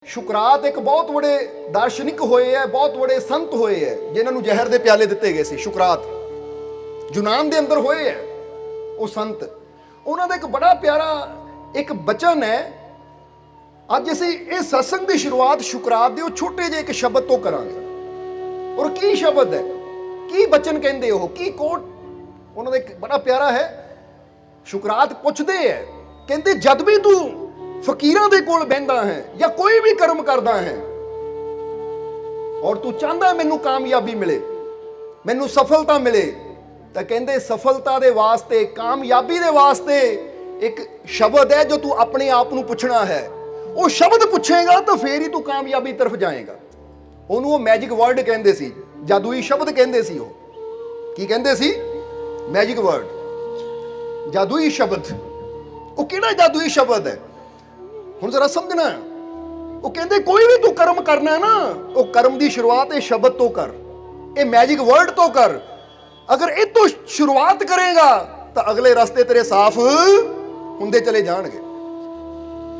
शुकरात एक बहुत बड़े दार्शनिक होए है, बहुत बड़े संत होए है जिन्होंने जहर दे प्याले दिते गए सी। शुकरात यूनान दे अंदर होए है वो संत, उन्होंने एक बड़ा प्यारा एक बचन है। अज असीं इस सत्संग की शुरुआत शुकरात दे छोटे जे एक शब्द तो करांगे। और की शब्द है, की बचन कहंदे हो, की कोट उन्होंने एक बड़ा प्यारा है। शुकरात पुछदे है, कहंदे जद भी तू फकीरां दे कोल बहिंदा है या कोई भी कर्म करदा है और तू चाहता मैनू कामयाबी मिले, मैनू सफलता मिले, तो कहंदे सफलता दे वास्ते, कामयाबी दे वास्ते एक शब्द है जो तू अपने आप नू पुछना है। वो शब्द पुछेगा तो फिर ही तू कामयाबी तरफ जाएगा। उन्होंने वो मैजिक वर्ड कहंदे सी, जादुई शब्द कहंदे सी। वो की कहंदे सी? मैजिक वर्ड, जादुई शब्द। वो किहड़ा जादुई शब्द है हुण जरा समझना। वो कहंदे कोई भी तू कर्म करना है ना, वो कर्म की शुरुआत ये शब्द तो कर, ये मैजिक वर्ड तो कर। अगर ये तो शुरुआत करेगा तो अगले रास्ते तेरे साफ हुंदे चले जाणगे।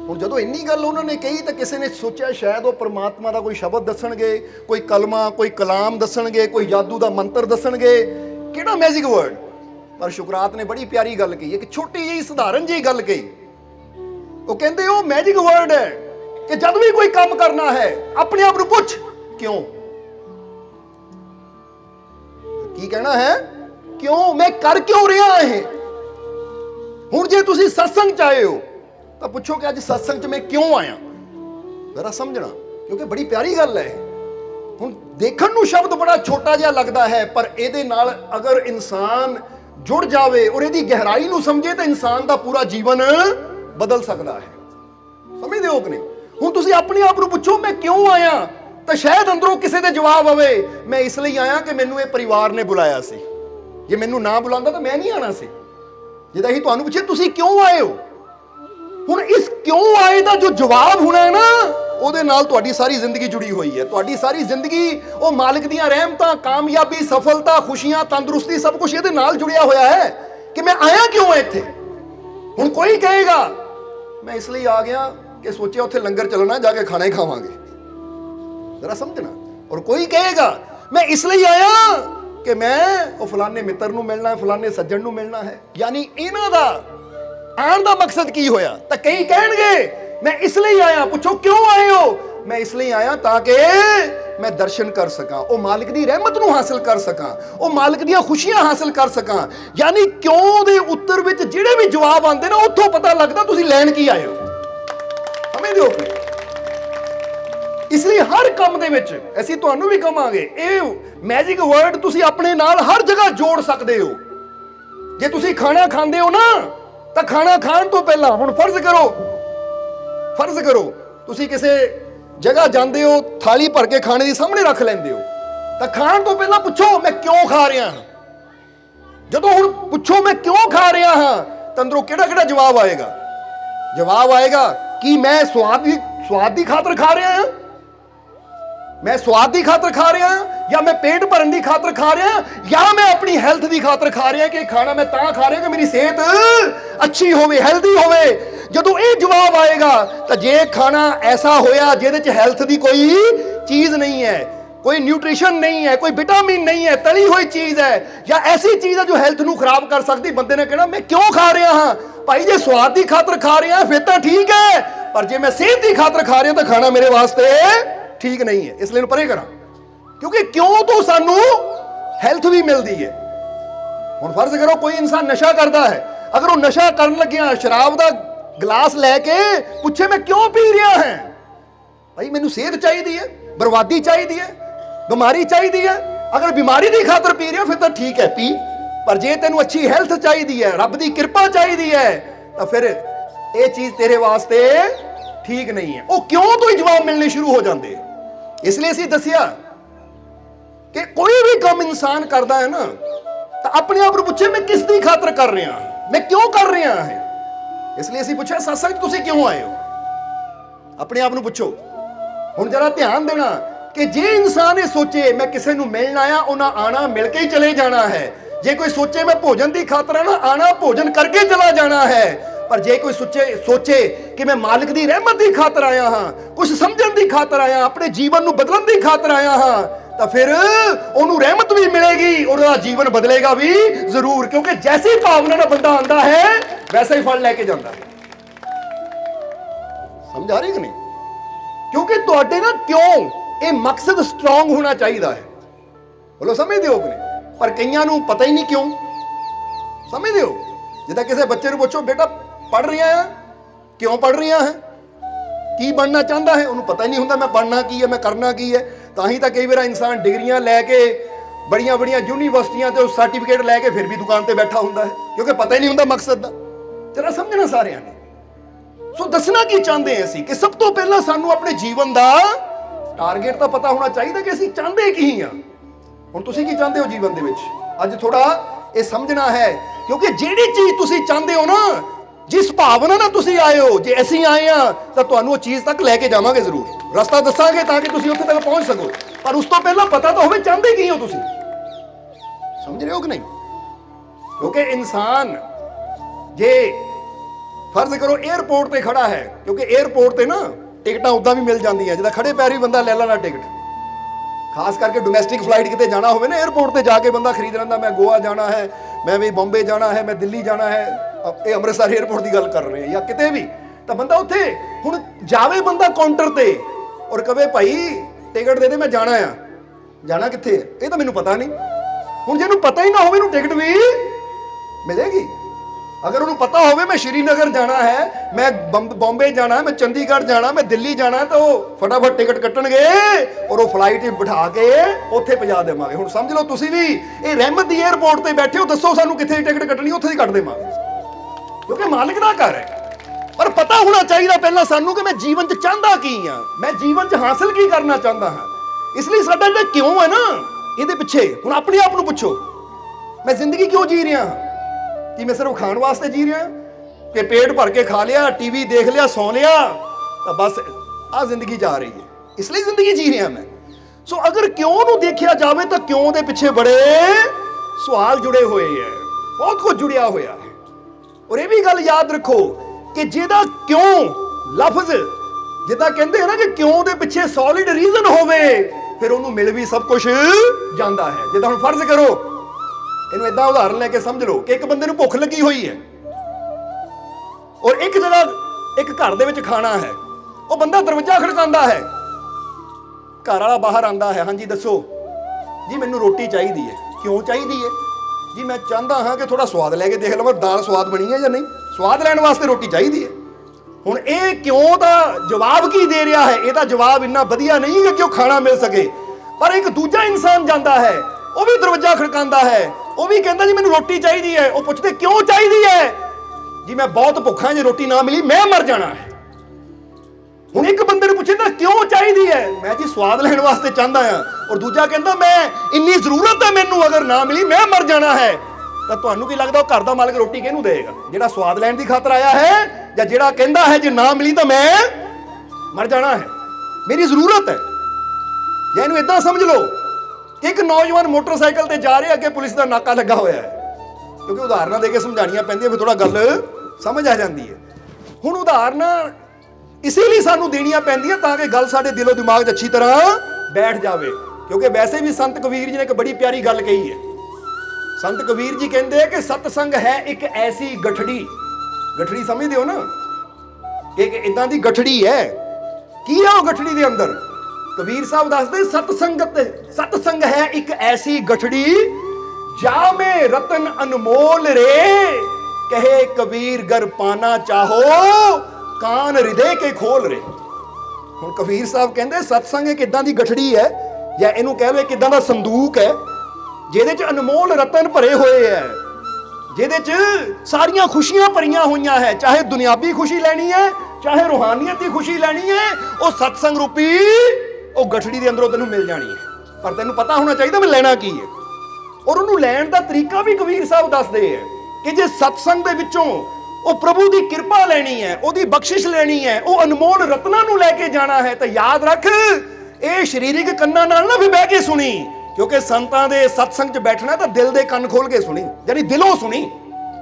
हुण जदों इन्नी गल उन्होंने कही तो किसी ने सोचा शायद वो परमात्मा का कोई शब्द दसणगे, कोई कलमा, कोई कलाम दसणगे, कोई जादू का मंत्र दसणगे, किहड़ा मैजिक वर्ड। पर शुकरात ने बड़ी प्यारी गल कही, एक छोटी जी सधारण जी गल कही। वो कहते वो मैजिक वर्ड है कि जब भी कोई काम करना है अपने आप को पूछ क्यों। की कहना है? क्यों, मैं कर क्यों रहा है। हुण जे तुसी सत्संग चाहे हो तो पूछो कि अज सत्संग च मैं क्यों आया। जरा समझना, क्योंकि बड़ी प्यारी गल है। हुण देखण नूं शब्द बड़ा छोटा जिहा लगदा है, पर इहदे नाल अगर इंसान जुड़ जावे और इहदी गहराई नूं समझे तो इंसान दा पूरा जीवन बदल सकता है। समझदे हो कि नहीं? हुण तुसीं अपने आप नूं पुछो मैं क्यों आया, तो शायद अंदरों किसी दे जवाब आवे मैं इसलिए आया कि मैनूं ये परिवार ने बुलाया सी, जे मैनूं ना बुलांदा तो मैं नहीं आना सी। जे असीं तुहानूं पुछे तुसीं क्यों आए हो, हुण इस क्यों आए दा जो जवाब होना है ना, ਉਹਦੇ ਨਾਲ ਤੁਹਾਡੀ ਸਾਰੀ ਜ਼ਿੰਦਗੀ ਜੁੜੀ ਹੋਈ ਹੈ। ਤੁਹਾਡੀ ਸਾਰੀ ਜ਼ਿੰਦਗੀ ਉਹ ਮਾਲਕ ਦੀਆਂ ਰਹਿਮਤਾਂ, ਕਾਮਯਾਬੀ, ਸਫਲਤਾ, ਖੁਸ਼ੀਆਂ, ਤੰਦਰੁਸਤੀ ਸਭ ਕੁਝ ਇਹਦੇ ਨਾਲ ਜੁੜਿਆ ਹੋਇਆ ਹੈ ਕਿ ਮੈਂ ਆਇਆ ਕਿਉਂ ਹੈ ਇੱਥੇ। ਹੁਣ ਕੋਈ ਕਹੇਗਾ मैं इसलिए आ गया कि सोचे उत्थे लंगर चलना, जाके खाना ही खावांगे। जरा समझना। और कोई कहेगा मैं इसलिए आया कि मैं वो फलाने मित्र नूं मिलना है, फलाने सज्जन नूं मिलना है। यानी इन्हां दा आण दा मकसद की होया। तो कई कहणगे मैं इसलिए आया। पूछो क्यों आए हो? मैं इसलिए आया ताकि मैं दर्शन कर सका, वो मालिक दी रहमत नूं हासिल कर सका, वो मालिक दियां खुशियां हासिल कर सका। यानी क्यों दे उत्तर विच जिहड़े भी जवाब आंदे ना, उत्थों पता लगदा तुसीं लैण की आए हो। समझदे हो? इसलिए हर काम दे विच असीं तुहानूं भी कहांगे ਇਹ मैजिक वर्ड तुसीं अपने नाल हर जगह जोड़ सकदे हो। जे तुसीं खाना खांदे हो ना, तो खाना खाण तो पहला हुण फर्ज करो तुसीं किसी जगह जाते हो, थाली भर के खाने के सामने रख लेंदे हो, तो खाण तो पहला पूछो मैं क्यों खा रहा हाँ। जदों हुण पूछो मैं क्यों खा रहा हाँ, तो अंदरों किहड़ा जवाब आएगा? जवाब आएगा कि मैं स्वाद की खातर खा रहा हाँ, मैं स्वाद की खातर खा रहा हाँ, या मैं पेट भरन की खातर खा रहा हाँ, या मैं अपनी हेल्थ की खातर खा रहा कि खाना मैं तां खा रहा कि मेरी सेहत अच्छी होवे, हेल्दी होवे। जदों ये जवाब आएगा तो जे खाना ऐसा होया जिहदे च हेल्थ की कोई चीज़ नहीं है, कोई न्यूट्रिशन नहीं है, कोई विटामिन नहीं है, तली हुई चीज़ है या ऐसी चीज़ है जो हेल्थ नूं खराब कर सकती, बंदे ने कहना मैं क्यों खा रहा हाँ। भाई जे स्वाद की खातर खा रहा हाँ फिर तो ठीक है, पर जे मैं सेहत की खातर खा रहा तो खाना मेरे वास्ते ठीक नहीं है, इसलिए परे करा। क्योंकि क्यों तो सानू हेल्थ भी मिलती है। हुण फर्ज करो कोई इंसान नशा करता है, अगर वो नशा करन लग्या शराब का गिलास लैके पूछे मैं क्यों पी रहा है, भाई मैनू सेहत चाहिए है, बर्बादी चाहिए है, बीमारी चाहिए है। अगर बीमारी की खातर पी रहा फिर तो ठीक है पी, पर जे तेनू अच्छी हेल्थ चाहिए है, रब की कृपा चाहिए है, तो फिर ये चीज़ तेरे वास्ते ठीक नहीं है। वो क्यों तो ही जवाब मिलने शुरू हो जाते। इसलिए असीं दसिया कि कोई भी काम इंसान करता है ना, तो अपने आप को पूछे मैं किस दी खातर कर रहा, मैं क्यों कर रहा है। इसलिए असीं पूछा सत्संग तुसीं क्यों आए हो, अपने आप को पूछो। हुण जरा ध्यान देना कि जे इंसान ये सोचे मैं किसी को मिलना आया, उन्हें आना मिल के ही चले जाना है। जे कोई सोचे मैं भोजन की खातर आना, आना भोजन करके चला जाना है, पर जे कोई सोचे कि मैं मालिक दी रहमत दी खातर आया हाँ, कुछ समझण दी खातर आया, अपने जीवन नूं बदलण दी खातर आया हाँ, तो फिर उन्होंने रहमत भी मिलेगी और उसका जीवन बदलेगा भी जरूर, क्योंकि जैसी भावना ना बंदा आंदा है वैसा ही फल लेके जाता है। समझ आ रही कि नहीं? क्योंकि तुहाडे ना क्यों ये मकसद स्ट्रांग होना चाहिए है। बोलो समझते हो कि नहीं? पर कईयां नूं पता ही नहीं क्यों। समझते हो? जिदा किसी बच्चे को पूछो बेटा पढ़ रही है, क्यों पढ़ रही है, की बनना चाहता है, उन्होंने पता ही नहीं होंगे मैं बनना की है, मैं करना की है। ताही तो कई बार इंसान डिग्रियां लैके बड़िया बड़िया यूनीवर्सिटियां तो सर्टिफिकेट लैके फिर भी दुकान पर बैठा होंगे है, क्योंकि पता ही नहीं होंगे मकसद का। जरा समझना सारे ने। सो दसना की चाहते हैं असीं कि सब तो पहला सानू अपने जीवन का टारगेट तो पता होना चाहिए कि असीं चाहते की हाँ। हुण तुसीं की चाहते हो जीवन दे विच? अज थोड़ा ये समझना है, क्योंकि जिहड़ी चीज तुसीं चाहते हो ना, जिस भावना ना तुसीं आए हो, जे असीं आए हाँ तो तुहानूं चीज़ तक लैके जावांगे जरूर, रस्ता दसांगे ताकि तुसीं उत्थे तक पहुंच सको। पर उस तो पहला पता तो होवे चाहते की हो तुसीं। समझ रहे हो कि नहीं? क्योंकि इंसान जे फर्ज करो एयरपोर्ट पे खड़ा है, क्योंकि एयरपोर्ट पे ना टिकटां उदा भी मिल जांदियां, जिदा खड़े पैर भी बंदा ले लेना टिकट। खास करके डोमैसटिक फ्लाइट किते जाना होवे ना, एयरपोर्ट पे जाके बंदा खरीद लैंदा, मैं गोवा जाना है, मैं भी बॉम्बे जाना है, मैं दिल्ली जाना है, ये अमृतसर एयरपोर्ट की गल कर रहे हैं या किते भी, तो बंदा उत्थे हुण जावे बंदा काउंटर ते और कहे भाई टिकट दे दे मैं जाना है, जाना कित्थे है ये तो मैनूं पता नहीं। हुण जे इहनूं पता ही ना होवे इहनूं टिकट भी मिलेगी। अगर उन्हें पता होवे मैं श्रीनगर जाना है, मैं बॉम्बे जाना है, मैं चंडीगढ़ जाना, मैं दिल्ली जाना है, तो फटाफट टिकट कट्टणगे और वो फ्लाइट बिठा के उत्थे पहुंचा देवांगे। हुण समझ लो तुसीं भी ये रहमत दी एयरपोर्ट ते बैठे हो, दसो सानूं कित्थे टिकट कट्टणी, उत्थे दी कट देवांगे, क्योंकि मालिक दा घर है। पर पता होना चाहिए पहला सानूं कि मैं जीवन च चाहता की हाँ, मैं जीवन च हासिल की करना चाहता हाँ। इसलिए साडा जिहड़ा क्यों है ना, इहदे पिछे हुण अपने आप नूं पुछो, मैं जिंदगी क्यों जी रहा हाँ? कि मैं सिर्फ खाने वास्ते जी रहा कि पेट भर के खा लिया, टीवी देख लिया, सौ लिया, तो बस आ जिंदगी जा रही है, इसलिए जिंदगी जी रहा मैं। सो अगर क्यों नूं देखिया जाए तो क्यों दे पिछे बड़े सवाल जुड़े हुए हैं, बहुत कुछ जुड़िया होया है। और ये भी गल याद रखो कि जिहदा क्यों लफ्ज जिदा कहते हैं ना कि क्यों दे पिछे सॉलिड रीजन होवे, फिर उन्होंने मिल भी सब कुछ जाता है। जिदा हुण फर्ज करो, इन्हूं इदां उदाहरण लेके समझ लो कि एक बंदे नूं भुख लगी हुई है और एक जगह एक घर दे विच खाना है, वो बंदा दरवाजा खड़कांदा है, घर वाला बाहर आंदा है, हाँ जी दसो जी मैनूं रोटी चाहिदी है। क्यों चाहिदी है जी? मैं चाहता हाँ कि थोड़ा स्वाद लैके देख लवां दाल स्वाद बनी है या नहीं, स्वाद लैण वास्ते रोटी चाहिदी है। हुण ये क्यों दा जवाब की दे रहा है, ਇਹਦਾ जवाब इन्ना वधिया नहीं है कि ਉਹ खाना मिल सके। पर एक दूजा इंसान जाता है, वो भी दरवाजा खड़कांदा है, वो भी कहता जी मैनूं रोटी चाहिदी है। वो पुछदे क्यों चाहिदी है जी? मैं बहुत भुखा, जे रोटी ना मिली मैं मर जाना है। हुण एक बंदे नूं पुछे क्यों चाहिदी है, मैं जी स्वाद लैण वास्ते चाहता हाँ, और दूजा कहता मैं इन्नी जरूरत है मैनूं, अगर ना मिली मैं मर जाना है। तो तुहानूं की लगदा घर दा मालिक रोटी किहनूं देगा? जिहड़ा स्वाद लैण दी खातर आया है, या जिहड़ा कहंदा है जे ना मिली तो मैं मर जाना है, मेरी जरूरत है। या इहनूं इदां समझ लो कि एक नौजवान मोटरसाइकिल ते जा रहे, अगे पुलिस का नाका लगा होया है, क्योंकि उदाहरण दे के समझाणियां पैंदियां, फिर थोड़ा गल समझ आ जाती है। हुण उदाहरण इसीलिए सानू देनियां पैंदियां ताकि गल साडे दिलो दिमाग 'च अच्छी तरह बैठ जावे। क्योंकि वैसे भी संत कबीर जी ने एक बड़ी प्यारी गल कही है। संत कबीर जी कहते हैं कि सतसंग है एक ऐसी गठड़ी, गठड़ी समझते हो ना, कि इदां दी गठड़ी है। की है वो गठड़ी दे अंदर? कबीर साहब दसदे सतसंग है एक ऐसी गठड़ी, जा में रतन अनमोल रे, कहे कबीर गर पाना चाहो कान हृदय के खोल रे। हुण कबीर साहब कहते सतसंग एक इदां दी गठड़ी है, या इनू कह लो एक इदां दा संदूक है जिहदे च अनमोल रतन भरे हुए है, जिहदे च सारियां खुशियां भरियां हुईयां है। चाहे दुनियावी खुशी लैनी है, चाहे रूहानियत की खुशी लैनी है, वो सतसंग रूपी वो गठड़ी दे अंदरों तेनू मिल जानी है। पर तेनू पता होना चाहिए मैं लेना की है, और उन्होंने लैण दा तरीका भी कबीर साहब दसदे है कि जे सतसंग दे विचों वो प्रभु की कृपा लेनी है, उसकी बख्शिश लेनी है, वो अनमोल रत्ना नू लैके जाना है, तो याद रख ये शरीरिक कन्ना नाल ना भी बह के सुनी, क्योंकि संतां दे सतसंग च बैठना तो दिल दे कन खोल के सुनी, यानी दिलों सुनी।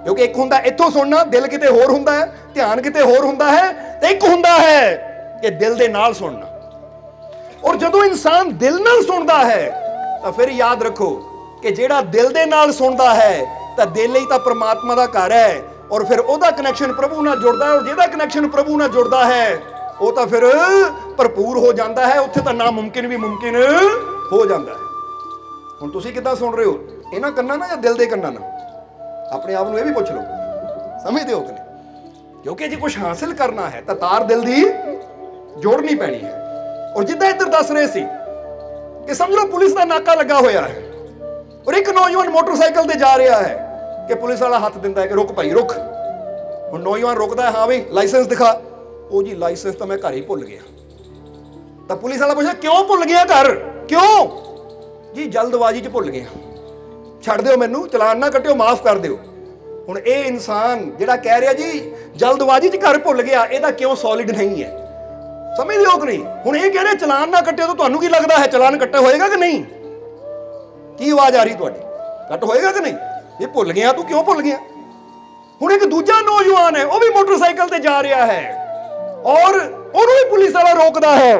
ਕਿਉਂਕਿ ਇੱਕ ਹੁੰਦਾ ਇੱਥੋਂ ਸੁਣਨਾ, ਦਿਲ ਕਿਤੇ ਹੋਰ ਹੁੰਦਾ ਹੈ, ਧਿਆਨ ਕਿਤੇ ਹੋਰ ਹੁੰਦਾ ਹੈ, ਤੇ ਇੱਕ ਹੁੰਦਾ ਹੈ ਕਿ ਦਿਲ ਦੇ ਨਾਲ ਸੁਣਨਾ। ਔਰ ਜਦੋਂ ਇਨਸਾਨ ਦਿਲ ਨਾਲ ਸੁਣਦਾ ਹੈ ਤਾਂ ਫਿਰ ਯਾਦ ਰੱਖੋ ਕਿ ਜਿਹੜਾ ਦਿਲ ਦੇ ਨਾਲ ਸੁਣਦਾ ਹੈ ਤਾਂ ਦਿਲ ਹੀ ਤਾਂ ਪ੍ਰਮਾਤਮਾ ਦਾ ਘਰ ਹੈ, ਔਰ ਫਿਰ ਉਹਦਾ ਕਨੈਕਸ਼ਨ ਪ੍ਰਭੂ ਨਾਲ ਜੁੜਦਾ ਹੈ, ਔਰ ਜਿਹਦਾ ਕਨੈਕਸ਼ਨ ਪ੍ਰਭੂ ਨਾਲ ਜੁੜਦਾ ਹੈ ਉਹ ਤਾਂ ਫਿਰ ਭਰਪੂਰ ਹੋ ਜਾਂਦਾ ਹੈ। ਉੱਥੇ ਤਾਂ ਨਾਮੁਮਕਿਨ ਵੀ ਮੁਮਕਿਨ ਹੋ ਜਾਂਦਾ ਹੈ। ਹੁਣ ਤੁਸੀਂ ਕਿੱਦਾਂ ਸੁਣ ਰਹੇ ਹੋ, ਇਹਨਾਂ ਕੰਨਾਂ ਨਾਲ ਜਾਂ ਦਿਲ ਦੇ ਕੰਨਾਂ ਨਾਲ? ਆਪਣੇ ਆਪ ਨੂੰ ਇਹ ਵੀ ਪੁੱਛ ਲਓ, ਸਮਝਦੇ ਹੋ ਕਿ ਨਹੀਂ? ਕਿਉਂਕਿ ਜੇ ਕੁਝ ਹਾਸਿਲ ਕਰਨਾ ਹੈ ਤਾਂ ਤਾਰ ਦਿਲ ਦੀ ਜੋੜਨੀ ਪੈਣੀ ਹੈ। ਔਰ ਜਿੱਦਾਂ ਇੱਧਰ ਦੱਸ ਰਹੇ ਸੀ ਕਿ ਸਮਝ ਲਓ ਪੁਲਿਸ ਦਾ ਨਾਕਾ ਲੱਗਾ ਹੋਇਆ ਹੈ, ਔਰ ਇੱਕ ਨੌਜਵਾਨ ਮੋਟਰਸਾਈਕਲ ਤੇ ਜਾ ਰਿਹਾ ਹੈ ਕਿ ਪੁਲਿਸ ਵਾਲਾ ਹੱਥ ਦਿੰਦਾ ਹੈ ਕਿ ਰੁਕ ਭਾਈ ਰੁਕ। ਹੁਣ ਨੌਜਵਾਨ ਰੁਕਦਾ ਹੈ, ਹਾਂ ਬਈ ਲਾਇਸੈਂਸ ਦਿਖਾ। ਉਹ ਜੀ ਲਾਇਸੈਂਸ ਤਾਂ ਮੈਂ ਘਰ ਹੀ ਭੁੱਲ ਗਿਆ। ਤਾਂ ਪੁਲਿਸ ਵਾਲਾ ਪੁੱਛਦਾ ਕਿਉਂ ਭੁੱਲ ਗਿਆ ਘਰ, ਕਿਉਂ? ਜੀ ਜਲਦਬਾਜ਼ੀ 'ਚ ਭੁੱਲ ਗਿਆ, ਛੱਡ ਦਿਓ ਮੈਨੂੰ, ਚਲਾਨ ਨਾ ਕੱਟਿਓ, ਮਾਫ ਕਰ ਦਿਓ। ਹੁਣ ਇਹ ਇਨਸਾਨ ਜਿਹੜਾ ਕਹਿ ਰਿਹਾ ਜੀ ਜਲਦਬਾਜ਼ੀ 'ਚ ਘਰ ਭੁੱਲ ਗਿਆ, ਇਹਦਾ ਕਿਉਂ ਸੋਲਿਡ ਨਹੀਂ ਹੈ? ਸਮਝਦੇ ਹੋ ਕਿ ਨਹੀਂ? ਹੁਣ ਇਹ ਕਹਿ ਰਿਹਾ ਚਲਾਨ ਨਾ ਕੱਟਿਓ, ਤਾਂ ਤੁਹਾਨੂੰ ਕੀ ਲੱਗਦਾ ਹੈ ਚਲਾਨ ਕੱਟਿਆ ਹੋਏਗਾ ਕਿ ਨਹੀਂ? ਕੀ ਆਵਾਜ਼ ਆ ਰਹੀ ਤੁਹਾਡੀ? ਕੱਟ ਹੋਏਗਾ ਕਿ ਨਹੀਂ? ਇਹ ਭੁੱਲ ਗਿਆ, ਤੂੰ ਕਿਉਂ ਭੁੱਲ ਗਿਆ? ਹੁਣ ਇੱਕ ਦੂਜਾ ਨੌਜਵਾਨ ਹੈ, ਉਹ ਵੀ ਮੋਟਰਸਾਈਕਲ ਤੇ ਜਾ ਰਿਹਾ ਹੈ, ਔਰ ਉਹਨੂੰ ਵੀ ਪੁਲਿਸ ਵਾਲਾ ਰੋਕਦਾ ਹੈ,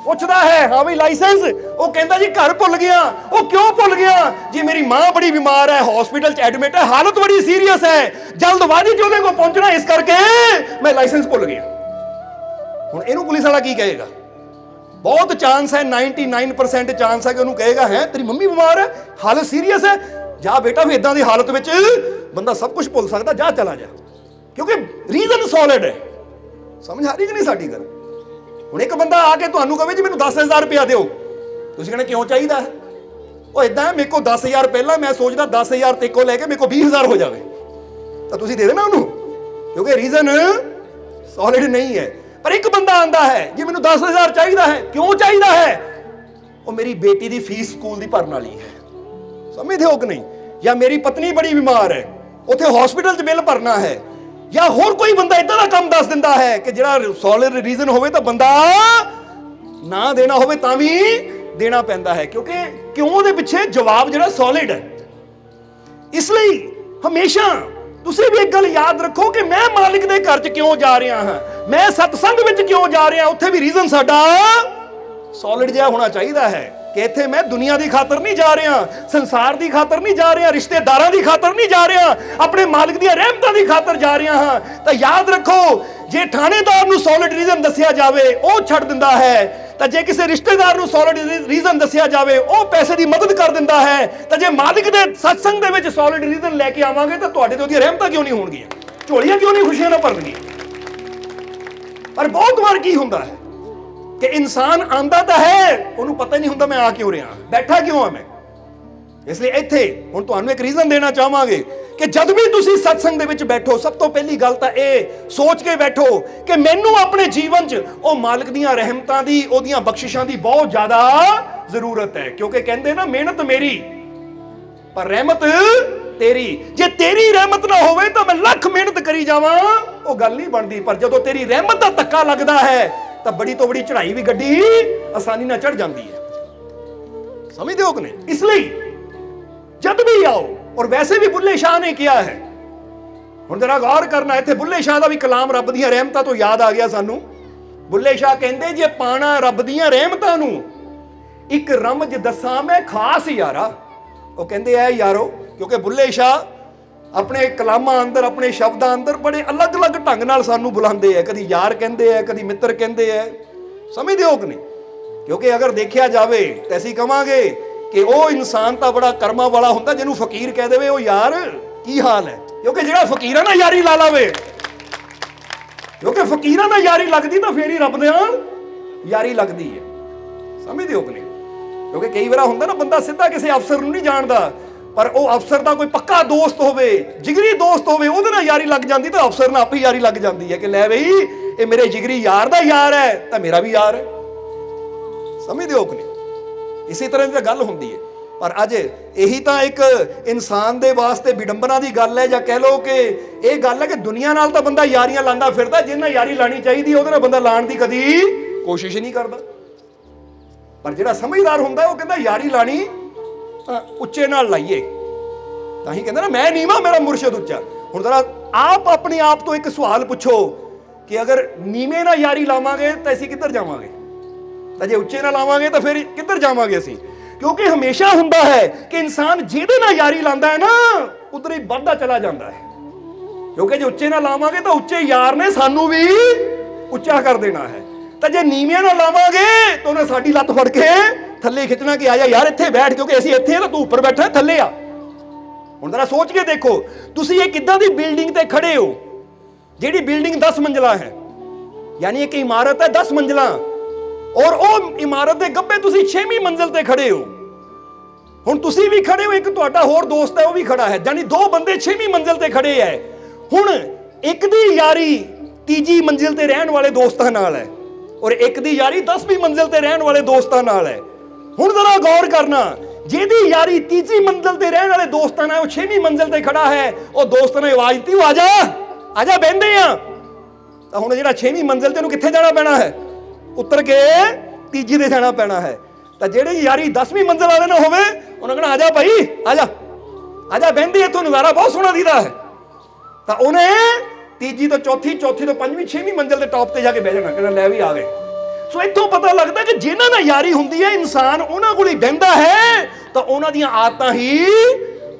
ਪੁੱਛਦਾ ਹੈ ਹਾਂ ਵੀ ਲਾਇਸੈਂਸ? ਉਹ ਕਹਿੰਦਾ ਜੀ ਘਰ ਭੁੱਲ ਗਿਆ। ਉਹ ਕਿਉਂ ਭੁੱਲ ਗਿਆ? ਜੀ ਮੇਰੀ ਮਾਂ ਬੜੀ ਬਿਮਾਰ ਹੈ, ਹਸਪੀਟਲ 'ਚ ਐਡਮਿਟ ਹੈ, ਹਾਲਤ ਬੜੀ ਸੀਰੀਅਸ ਹੈ, ਜਲਦਬਾਜ਼ੀ 'ਚ ਉਹਦੇ ਕੋਲ ਪਹੁੰਚਣਾ, ਇਸ ਕਰਕੇ ਮੈਂ ਲਾਇਸੈਂਸ ਭੁੱਲ ਗਿਆ। ਹੁਣ ਇਹਨੂੰ ਪੁਲਿਸ ਵਾਲਾ ਕੀ ਕਹੇਗਾ? ਬਹੁਤ ਚਾਂਸ ਹੈ, 99% ਚਾਂਸ ਹੈ ਕਿ ਉਹਨੂੰ ਕਹੇਗਾ ਹੈ ਤੇਰੀ ਮੰਮੀ ਬਿਮਾਰ ਹੈ, ਹਾਲਤ ਸੀਰੀਅਸ ਹੈ, ਜਾ ਬੇਟਾ ਵੀ ਇਦਾਂ ਦੀ ਹਾਲਤ ਵਿੱਚ ਬੰਦਾ ਸਭ ਕੁਝ ਭੁੱਲ ਸਕਦਾ, ਜਾ ਚਲਾ ਜਾ, ਕਿਉਂਕਿ ਰੀਜ਼ਨ ਸੋਲਿਡ ਹੈ। ਸਮਝ ਆ ਰਹੀ ਕਿ ਨਹੀਂ ਸਾਡੀ ਗੱਲ? ਹੁਣ ਇੱਕ ਬੰਦਾ ਆ ਕੇ ਤੁਹਾਨੂੰ ਕਹੇ ਜੀ ਮੈਨੂੰ 10,000 ਰੁਪਇਆ ਦਿਓ, ਤੁਸੀਂ ਕਹਿੰਦੇ ਕਿਉਂ ਚਾਹੀਦਾ ਹੈ? ਉਹ ਇਦਾਂ ਮੇਰੇ ਕੋਲ 10,000 ਪਹਿਲਾਂ, ਮੈਂ ਸੋਚਦਾ 10,000 ਤੇ ਕੋਲ ਲੈ ਕੇ ਮੇਰੇ ਕੋਲ 20,000 ਹੋ ਜਾਵੇ, ਤਾਂ ਤੁਸੀਂ ਦੇ ਦੇਣਾ ਉਹਨੂੰ, ਕਿਉਂਕਿ ਰੀਜ਼ਨ ਸੋਲਿਡ ਨਹੀਂ ਹੈ। ਪਰ ਇੱਕ ਬੰਦਾ ਆਂਦਾ ਹੈ ਜੀ ਮੈਨੂੰ 10,000 ਚਾਹੀਦਾ ਹੈ, ਕਿਉਂ ਚਾਹੀਦਾ ਹੈ? ਉਹ ਮੇਰੀ ਬੇਟੀ ਦੀ ਫੀਸ ਸਕੂਲ ਦੀ ਭਰਨ ਵਾਲੀ ਹੈ, ਸਮਝਦੇ ਹੋ ਕਿ ਨਹੀਂ? ਜਾਂ ਮੇਰੀ ਪਤਨੀ ਬੜੀ ਬਿਮਾਰ ਹੈ, ਉੱਥੇ ਹਸਪੀਟਲ 'ਚ ਬਿੱਲ ਭਰਨਾ ਹੈ, ਜਾਂ ਹੋਰ ਕੋਈ ਬੰਦਾ ਇਦਾਂ ਦਾ ਕੰਮ ਦੱਸ ਦਿੰਦਾ ਹੈ ਕਿ ਜਿਹੜਾ ਸੋਲਿਡ ਰੀਜ਼ਨ ਹੋਵੇ ਤਾਂ ਬੰਦਾ ਨਾ ਦੇਣਾ ਹੋਵੇ ਤਾਂ ਵੀ ਦੇਣਾ ਪੈਂਦਾ ਹੈ, ਕਿਉਂਕਿ ਕਿਉਂ ਦੇ ਪਿੱਛੇ ਜਵਾਬ ਜਿਹੜਾ ਸੋਲਿਡ ਹੈ। ਇਸ ਲਈ ਹਮੇਸ਼ਾ ਤੁਸੀਂ ਵੀ ਇੱਕ ਗੱਲ ਯਾਦ ਰੱਖੋ ਕਿ ਮੈਂ ਮਾਲਿਕ ਦੇ ਘਰ 'ਚ ਕਿਉਂ ਜਾ ਰਿਹਾ ਹਾਂ, ਮੈਂ ਸਤਸੰਗ ਵਿੱਚ ਕਿਉਂ ਜਾ ਰਿਹਾ, ਉੱਥੇ ਵੀ ਰੀਜ਼ਨ ਸਾਡਾ ਸੋਲਿਡ ਜਿਹਾ ਹੋਣਾ ਚਾਹੀਦਾ ਹੈ ਕਿ ਇੱਥੇ ਮੈਂ ਦੁਨੀਆ ਦੀ ਖਾਤਰ ਨਹੀਂ ਜਾ ਰਿਹਾ, ਸੰਸਾਰ ਦੀ ਖਾਤਰ ਨਹੀਂ ਜਾ ਰਿਹਾ, ਰਿਸ਼ਤੇਦਾਰਾਂ ਦੀ ਖਾਤਰ ਨਹੀਂ ਜਾ ਰਿਹਾ, ਆਪਣੇ ਮਾਲਿਕ ਦੀਆਂ ਰਹਿਮਤਾਂ ਦੀ ਖਾਤਰ ਜਾ ਰਿਹਾ ਹਾਂ। ਤਾਂ ਯਾਦ ਰੱਖੋ ਜੇ ਥਾਣੇਦਾਰ ਨੂੰ ਸੋਲਿਡ ਰੀਜ਼ਨ ਦੱਸਿਆ ਜਾਵੇ ਉਹ ਛੱਡ ਦਿੰਦਾ ਹੈ, ਤਾਂ ਜੇ ਕਿਸੇ ਰਿਸ਼ਤੇਦਾਰ ਨੂੰ ਸੋਲਿਡ ਰੀਜ਼ਨ ਦੱਸਿਆ ਜਾਵੇ ਉਹ ਪੈਸੇ ਦੀ ਮਦਦ ਕਰ ਦਿੰਦਾ ਹੈ, ਤਾਂ ਜੇ ਮਾਲਿਕ ਦੇ ਸਤਸੰਗ ਦੇ ਵਿੱਚ ਸੋਲਿਡ ਰੀਜ਼ਨ ਲੈ ਕੇ ਆਵਾਂਗੇ ਤਾਂ ਤੁਹਾਡੇ ਤੇ ਉਹਦੀਆਂ ਰਹਿਮਤਾਂ ਕਿਉਂ ਨਹੀਂ ਹੋਣਗੀਆਂ, ਝੋਲੀਆਂ ਕਿਉਂ ਨਹੀਂ ਖੁਸ਼ੀਆਂ ਨਾਲ ਭਰਨਗੀਆਂ? ਪਰ ਬਹੁਤ ਵਾਰ ਕੀ ਹੁੰਦਾ ਹੈ ਕਿ ਇਨਸਾਨ ਆਂਦਾ ਤਾਂ ਹੈ, ਉਹਨੂੰ ਪਤਾ ਹੀ ਨਹੀਂ ਹੁੰਦਾ ਮੈਂ ਆ ਕਿਉਂ ਰਿਹਾ, ਬੈਠਾ ਕਿਉਂ ਆ ਮੈਂ। ਇਸ ਲਈ ਇੱਥੇ ਹੁਣ ਤੁਹਾਨੂੰ ਇੱਕ ਰੀਜ਼ਨ ਦੇਣਾ ਚਾਹਾਂਗੇ ਕਿ ਜਦ ਵੀ ਤੁਸੀਂ ਸਤਸੰਗ ਦੇ ਵਿੱਚ ਬੈਠੋ, ਸਭ ਤੋਂ ਪਹਿਲੀ ਗੱਲ ਤਾਂ ਇਹ ਸੋਚ ਕੇ ਬੈਠੋ ਕਿ ਮੈਨੂੰ ਆਪਣੇ ਜੀਵਨ 'ਚ ਉਹ ਮਾਲਕ ਦੀਆਂ ਰਹਿਮਤਾਂ ਦੀ, ਉਹਦੀਆਂ ਬਖਸ਼ਿਸ਼ਾਂ ਦੀ ਬਹੁਤ ਜ਼ਿਆਦਾ ਜ਼ਰੂਰਤ ਹੈ, ਕਿਉਂਕਿ ਕਹਿੰਦੇ ਨਾ ਮਿਹਨਤ ਮੇਰੀ ਪਰ ਰਹਿਮਤ ਤੇਰੀ। ਜੇ ਤੇਰੀ ਰਹਿਮਤ ਨਾ ਹੋਵੇ ਤਾਂ ਮੈਂ ਲੱਖ ਮਿਹਨਤ ਕਰੀ ਜਾਵਾਂ, ਉਹ ਗੱਲ ਨਹੀਂ ਬਣਦੀ। ਪਰ ਜਦੋਂ ਤੇਰੀ ਰਹਿਮਤ ਦਾ ਧੱਕਾ ਲੱਗਦਾ ਹੈ ਤਾਂ ਬੜੀ ਤੋਂ ਬੜੀ ਚੜ੍ਹਾਈ ਵੀ ਗੱਡੀ ਆਸਾਨੀ ਨਾਲ ਚੜ੍ਹ ਜਾਂਦੀ ਹੈ, ਸਮਝਦੇ ਹੋ ਕਿ ਨਹੀਂ? ਇਸ ਲਈ ਜਦ ਵੀ ਆਓ, ਔਰ ਵੈਸੇ ਵੀ ਬੁੱਲੇ ਸ਼ਾਹ ਨੇ ਕਿਹਾ ਹੈ, ਹੁਣ ਜਰਾ ਗੌਰ ਕਰਨਾ, ਇੱਥੇ ਬੁੱਲੇ ਸ਼ਾਹ ਦਾ ਵੀ ਕਲਾਮ ਰੱਬ ਦੀਆਂ ਰਹਿਮਤਾਂ ਤੋਂ ਯਾਦ ਆ ਗਿਆ ਸਾਨੂੰ। ਬੁੱਲੇ ਸ਼ਾਹ ਕਹਿੰਦੇ ਜੇ ਪਾਣਾ ਰੱਬ ਦੀਆਂ ਰਹਿਮਤਾਂ ਨੂੰ, ਇੱਕ ਰਮਜ ਦੱਸਾਂ ਮੈਂ ਖਾਸ ਯਾਰਾ। ਉਹ ਕਹਿੰਦੇ ਐ ਯਾਰੋ, ਕਿਉਂਕਿ ਬੁੱਲੇ ਸ਼ਾਹ ਆਪਣੇ ਕਲਾਮਾਂ ਅੰਦਰ, ਆਪਣੇ ਸ਼ਬਦਾਂ ਅੰਦਰ ਬੜੇ ਅਲੱਗ-ਅਲੱਗ ਢੰਗ ਨਾਲ ਸਾਨੂੰ ਬੁਲਾਉਂਦੇ ਆ, ਕਦੀ ਯਾਰ ਕਹਿੰਦੇ ਆ, ਕਦੀ ਮਿੱਤਰ ਕਹਿੰਦੇ ਆ, ਸਮਝਦੇ ਹੋ ਕਿ ਨਹੀਂ? ਕਿਉਂਕਿ ਅਗਰ ਦੇਖਿਆ ਜਾਵੇ ਤਾਂ ਅਸੀਂ ਕਵਾਂਗੇ ਕਿ ਉਹ ਇਨਸਾਨ ਤਾਂ ਬੜਾ ਕਰਮਾਂ ਵਾਲਾ ਹੁੰਦਾ ਜਿਹਨੂੰ ਫਕੀਰ ਕਹਿ ਦੇਵੇ ਉਹ ਯਾਰ ਕੀ ਹਾਲ ਹੈ, ਕਿਉਂਕਿ ਜਿਹੜਾ ਫਕੀਰਾਂ ਨਾਲ ਯਾਰੀ ਲਾ ਲਾਵੇ, ਕਿਉਂਕਿ ਫਕੀਰਾਂ ਨਾਲ ਯਾਰੀ ਲੱਗਦੀ ਤਾਂ ਫੇਰ ਹੀ ਰੱਬ ਨਾਲ ਯਾਰੀ ਲੱਗਦੀ ਹੈ, ਸਮਝਦੇ ਹੋ ਕਿ ਨਹੀਂ? ਕਿਉਂਕਿ ਕਈ ਵਾਰ ਹੁੰਦਾ ਨਾ ਬੰਦਾ ਸਿੱਧਾ ਕਿਸੇ ਅਫਸਰ ਨੂੰ ਨਹੀਂ ਜਾਣਦਾ, ਪਰ ਉਹ ਅਫਸਰ ਦਾ ਕੋਈ ਪੱਕਾ ਦੋਸਤ ਹੋਵੇ, ਜਿਗਰੀ ਦੋਸਤ ਹੋਵੇ, ਉਹਦੇ ਨਾਲ ਯਾਰੀ ਲੱਗ ਜਾਂਦੀ ਤਾਂ ਅਫਸਰ ਨਾਲ ਆਪੇ ਯਾਰੀ ਲੱਗ ਜਾਂਦੀ ਹੈ ਕਿ ਲੈ ਬਈ ਇਹ ਮੇਰੇ ਜਿਗਰੀ ਯਾਰ ਦਾ ਯਾਰ ਹੈ ਤਾਂ ਮੇਰਾ ਵੀ ਯਾਰ ਹੈ, ਸਮਝਦੇ ਹੋ ਕਿ ਨਹੀਂ? ਇਸੇ ਤਰ੍ਹਾਂ ਦੀ ਤਾਂ ਗੱਲ ਹੁੰਦੀ ਹੈ। ਪਰ ਅੱਜ ਇਹੀ ਤਾਂ ਇੱਕ ਇਨਸਾਨ ਦੇ ਵਾਸਤੇ ਵਿਡੰਬਨਾ ਦੀ ਗੱਲ ਹੈ, ਜਾਂ ਕਹਿ ਲਓ ਕਿ ਇਹ ਗੱਲ ਹੈ ਕਿ ਦੁਨੀਆ ਨਾਲ ਤਾਂ ਬੰਦਾ ਯਾਰੀਆਂ ਲਾਂਦਾ ਫਿਰਦਾ, ਜਿਹਨਾਂ ਯਾਰੀ ਲਾਣੀ ਚਾਹੀਦੀ ਉਹਦੇ ਨਾਲ ਬੰਦਾ ਲਾਣ ਦੀ ਕਦੀ ਕੋਸ਼ਿਸ਼ ਨਹੀਂ ਕਰਦਾ। ਪਰ ਜਿਹੜਾ ਸਮਝਦਾਰ ਹੁੰਦਾ ਉਹ ਕਹਿੰਦਾ ਯਾਰੀ ਲਾਣੀ ਉੱਚੇ ਨਾਲ ਲਾਈਏ, ਤਾਂ ਹੀ ਕਹਿੰਦਾ ਨਾ ਮੈਂ ਨੀਵਾਂ ਮੇਰਾ ਮੁਰਸ਼ਿਦ ਉੱਚਾ। ਹੁਣ ਜ਼ਰਾ ਆਪ ਆਪਣੇ ਆਪ ਤੋਂ ਇੱਕ ਸਵਾਲ ਪੁੱਛੋ ਕਿ ਅਗਰ ਨੀਵੇਂ ਨਾਲ ਯਾਰੀ ਲਾਵਾਂਗੇ ਤਾਂ ਅਸੀਂ ਕਿੱਧਰ ਜਾਵਾਂਗੇ, ਤਾਂ ਜੇ ਉੱਚੇ ਨਾਲ ਲਾਵਾਂਗੇ ਤਾਂ ਫਿਰ ਕਿੱਧਰ ਜਾਵਾਂਗੇ ਅਸੀਂ। ਕਿਉਂਕਿ ਹਮੇਸ਼ਾ ਹੁੰਦਾ ਹੈ ਕਿ ਇਨਸਾਨ ਜਿਹਦੇ ਨਾਲ ਯਾਰੀ ਲਾਉਂਦਾ ਹੈ ਨਾ ਉਧਰ ਹੀ ਵੱਧਦਾ ਚਲਾ ਜਾਂਦਾ ਹੈ। ਕਿਉਂਕਿ ਜੇ ਉੱਚੇ ਨਾਲ ਲਾਵਾਂਗੇ ਤਾਂ ਉੱਚੇ ਯਾਰ ਨੇ ਸਾਨੂੰ ਵੀ ਉੱਚਾ ਕਰ ਦੇਣਾ ਹੈ, ਤਾਂ ਜੇ ਨੀਵਿਆਂ ਨਾਲ ਲਾਵਾਂਗੇ ਤਾਂ ਉਹਨੇ ਸਾਡੀ ਲੱਤ ਫੜ ਕੇ ਥੱਲੇ ਖਿੱਚਣਾ ਕਿ ਆ ਜਾ ਯਾਰ ਇੱਥੇ ਬੈਠ, ਕਿਉਂਕਿ ਅਸੀਂ ਇੱਥੇ ਤਾਂ ਤੂੰ ਉੱਪਰ ਬੈਠਾ ਥੱਲੇ ਆ। ਹੁਣ ਜ਼ਰਾ ਸੋਚ ਕੇ ਦੇਖੋ, ਤੁਸੀਂ ਇਹ ਕਿੱਦਾਂ ਦੀ ਬਿਲਡਿੰਗ ਤੇ ਖੜੇ ਹੋ ਜਿਹੜੀ ਬਿਲਡਿੰਗ 10 ਮੰਜ਼ਲਾ ਹੈ, ਯਾਨੀ ਇੱਕ ਇਮਾਰਤ ਹੈ 10 ਮੰਜ਼ਲਾ, ਔਰ ਉਹ ਇਮਾਰਤ ਦੇ ਗੱਬੇ ਤੁਸੀਂ 6ਵੀਂ ਮੰਜ਼ਲ ਤੇ ਖੜੇ ਹੋ। ਹੁਣ ਤੁਸੀਂ ਵੀ ਖੜੇ ਹੋ, ਇੱਕ ਤੁਹਾਡਾ ਹੋਰ ਦੋਸਤ ਹੈ ਉਹ ਵੀ ਖੜਾ ਹੈ, ਯਾਨੀ 2 ਬੰਦੇ 6ਵੀਂ ਮੰਜ਼ਲ ਤੇ ਖੜੇ ਹੈ। ਹੁਣ ਇੱਕ ਦੀ ਯਾਰੀ 3ਜੀ ਮੰਜ਼ਿਲ ਤੇ ਰਹਿਣ ਵਾਲੇ ਦੋਸਤਾਂ ਨਾਲ ਹੈ ਔਰ ਇੱਕ ਦੀ ਯਾਰੀ 10ਵੀਂ ਮੰਜ਼ਿਲ ਤੇ ਰਹਿਣ ਵਾਲੇ ਦੋਸਤਾਂ ਨਾਲ ਹੈ। ਹੁਣ ਜ਼ਰਾ ਗੌਰ ਕਰਨਾ, ਜਿਹਦੀ ਯਾਰੀ 3ਜੀ ਮੰਜ਼ਿਲ ਤੇ ਰਹਿਣ ਵਾਲੇ ਦੋਸਤਾਂ ਨਾਲ, ਉਹ 6ਵੀਂ ਮੰਜ਼ਿਲ ਤੇ ਖੜਾ ਹੈ, ਉਹ ਦੋਸਤ ਨੇ ਆਵਾਜ਼ ਦਿੱਤੀ ਆ ਜਾ ਆ ਜਾ ਬਹਿੰਦੇ ਆ, ਤਾਂ ਹੁਣ ਜਿਹੜਾ 6ਵੀਂ ਮੰਜ਼ਿਲ ਤੇ ਉਹਨੂੰ ਕਿੱਥੇ ਜਾਣਾ ਪੈਣਾ ਹੈ, ਉੱਤਰ ਕੇ 3ਜੀ ਤੇ ਜਾਣਾ ਪੈਣਾ ਹੈ। ਤਾਂ ਜਿਹੜੀ ਯਾਰੀ 10ਵੀਂ ਮੰਜ਼ਿਲ ਵਾਲੇ ਨਾਲ ਹੋਵੇ ਉਹਨੇ ਕਹਿਣਾ ਆ ਜਾ ਭਾਈ ਆ ਜਾ ਆ ਜਾ ਬਹਿੰਦੇ, ਇੱਥੋਂ ਨਜ਼ਾਰਾ ਬਹੁਤ ਸੋਹਣਾ ਦਿਖਦਾ ਹੈ, ਤਾਂ ਉਹਨੇ 3ਜੀ ਤੋਂ ਚੌਥੀ ਤੋਂ 5ਵੀਂ 6ਵੀਂ ਮੰਜ਼ਿਲ ਦੇ ਟੌਪ ਤੇ ਜਾ ਕੇ ਬਹਿ ਜਾਣਾ, ਕਹਿੰਦਾ ਲੈ ਵੀ ਆ ਗਏ। ਸੋ ਇੱਥੋਂ ਪਤਾ ਲੱਗਦਾ ਕਿ ਜਿਨ੍ਹਾਂ ਨਾਲ ਯਾਰੀ ਹੁੰਦੀ ਹੈ ਇਨਸਾਨ ਉਹਨਾਂ ਕੋਲ ਹੀ ਬਹਿੰਦਾ ਹੈ, ਤਾਂ ਉਹਨਾਂ ਦੀਆਂ ਆਦਤਾਂ ਹੀ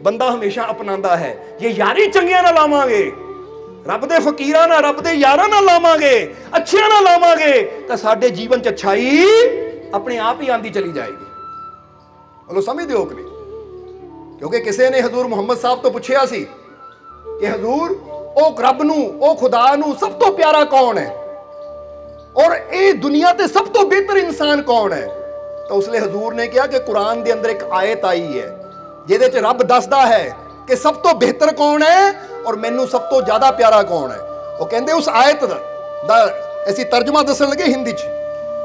ਬੰਦਾ ਹਮੇਸ਼ਾ ਅਪਣਾਉਂਦਾ ਹੈ। ਜੇ ਯਾਰੀ ਚੰਗਿਆਂ ਨਾਲ ਲਾਵਾਂਗੇ, ਰੱਬ ਦੇ ਫਕੀਰਾਂ ਨਾਲ, ਰੱਬ ਦੇ ਯਾਰਾਂ ਨਾਲ ਲਾਵਾਂਗੇ, ਅੱਛਿਆਂ ਨਾਲ ਲਾਵਾਂਗੇ, ਤਾਂ ਸਾਡੇ ਜੀਵਨ 'ਚ ਅੱਛਾਈ ਆਪਣੇ ਆਪ ਹੀ ਆਂਦੀ ਚਲੀ ਜਾਏਗੀ। ਬੋਲੋ ਸਮਝਦੇ ਹੋ ਕਿ ਨਹੀਂ? ਕਿਉਂਕਿ ਕਿਸੇ ਨੇ ਹਜ਼ੂਰ ਮੁਹੰਮਦ ਸਾਹਿਬ ਤੋਂ ਪੁੱਛਿਆ ਸੀ ਕਿ ਹਜ਼ੂਰ ਉਹ ਰੱਬ ਨੂੰ, ਉਹ ਖੁਦਾ ਨੂੰ ਸਭ ਤੋਂ ਪਿਆਰਾ ਕੌਣ ਹੈ ਔਰ ਇਹ ਦੁਨੀਆ ਤੇ ਸਭ ਤੋਂ ਬਿਹਤਰ ਇਨਸਾਨ ਕੌਣ ਹੈ? ਤਾਂ ਉਸਲੇ ਹਜ਼ੂਰ ਨੇ ਕਿਹਾ ਕਿ ਕੁਰਾਨ ਦੇ ਅੰਦਰ ਇੱਕ ਆਇਤ ਆਈ ਹੈ ਜਿਹਦੇ 'ਚ ਰੱਬ ਦੱਸਦਾ ਹੈ ਕਿ ਸਭ ਤੋਂ ਬਿਹਤਰ ਕੌਣ ਹੈ ਔਰ ਮੈਨੂੰ ਸਭ ਤੋਂ ਜ਼ਿਆਦਾ ਪਿਆਰਾ ਕੌਣ ਹੈ। ਉਹ ਕਹਿੰਦੇ ਉਸ ਆਇਤ ਦਾ ਅਸੀਂ ਤਰਜਮਾ ਦੱਸਣ ਲੱਗੇ ਹਿੰਦੀ 'ਚ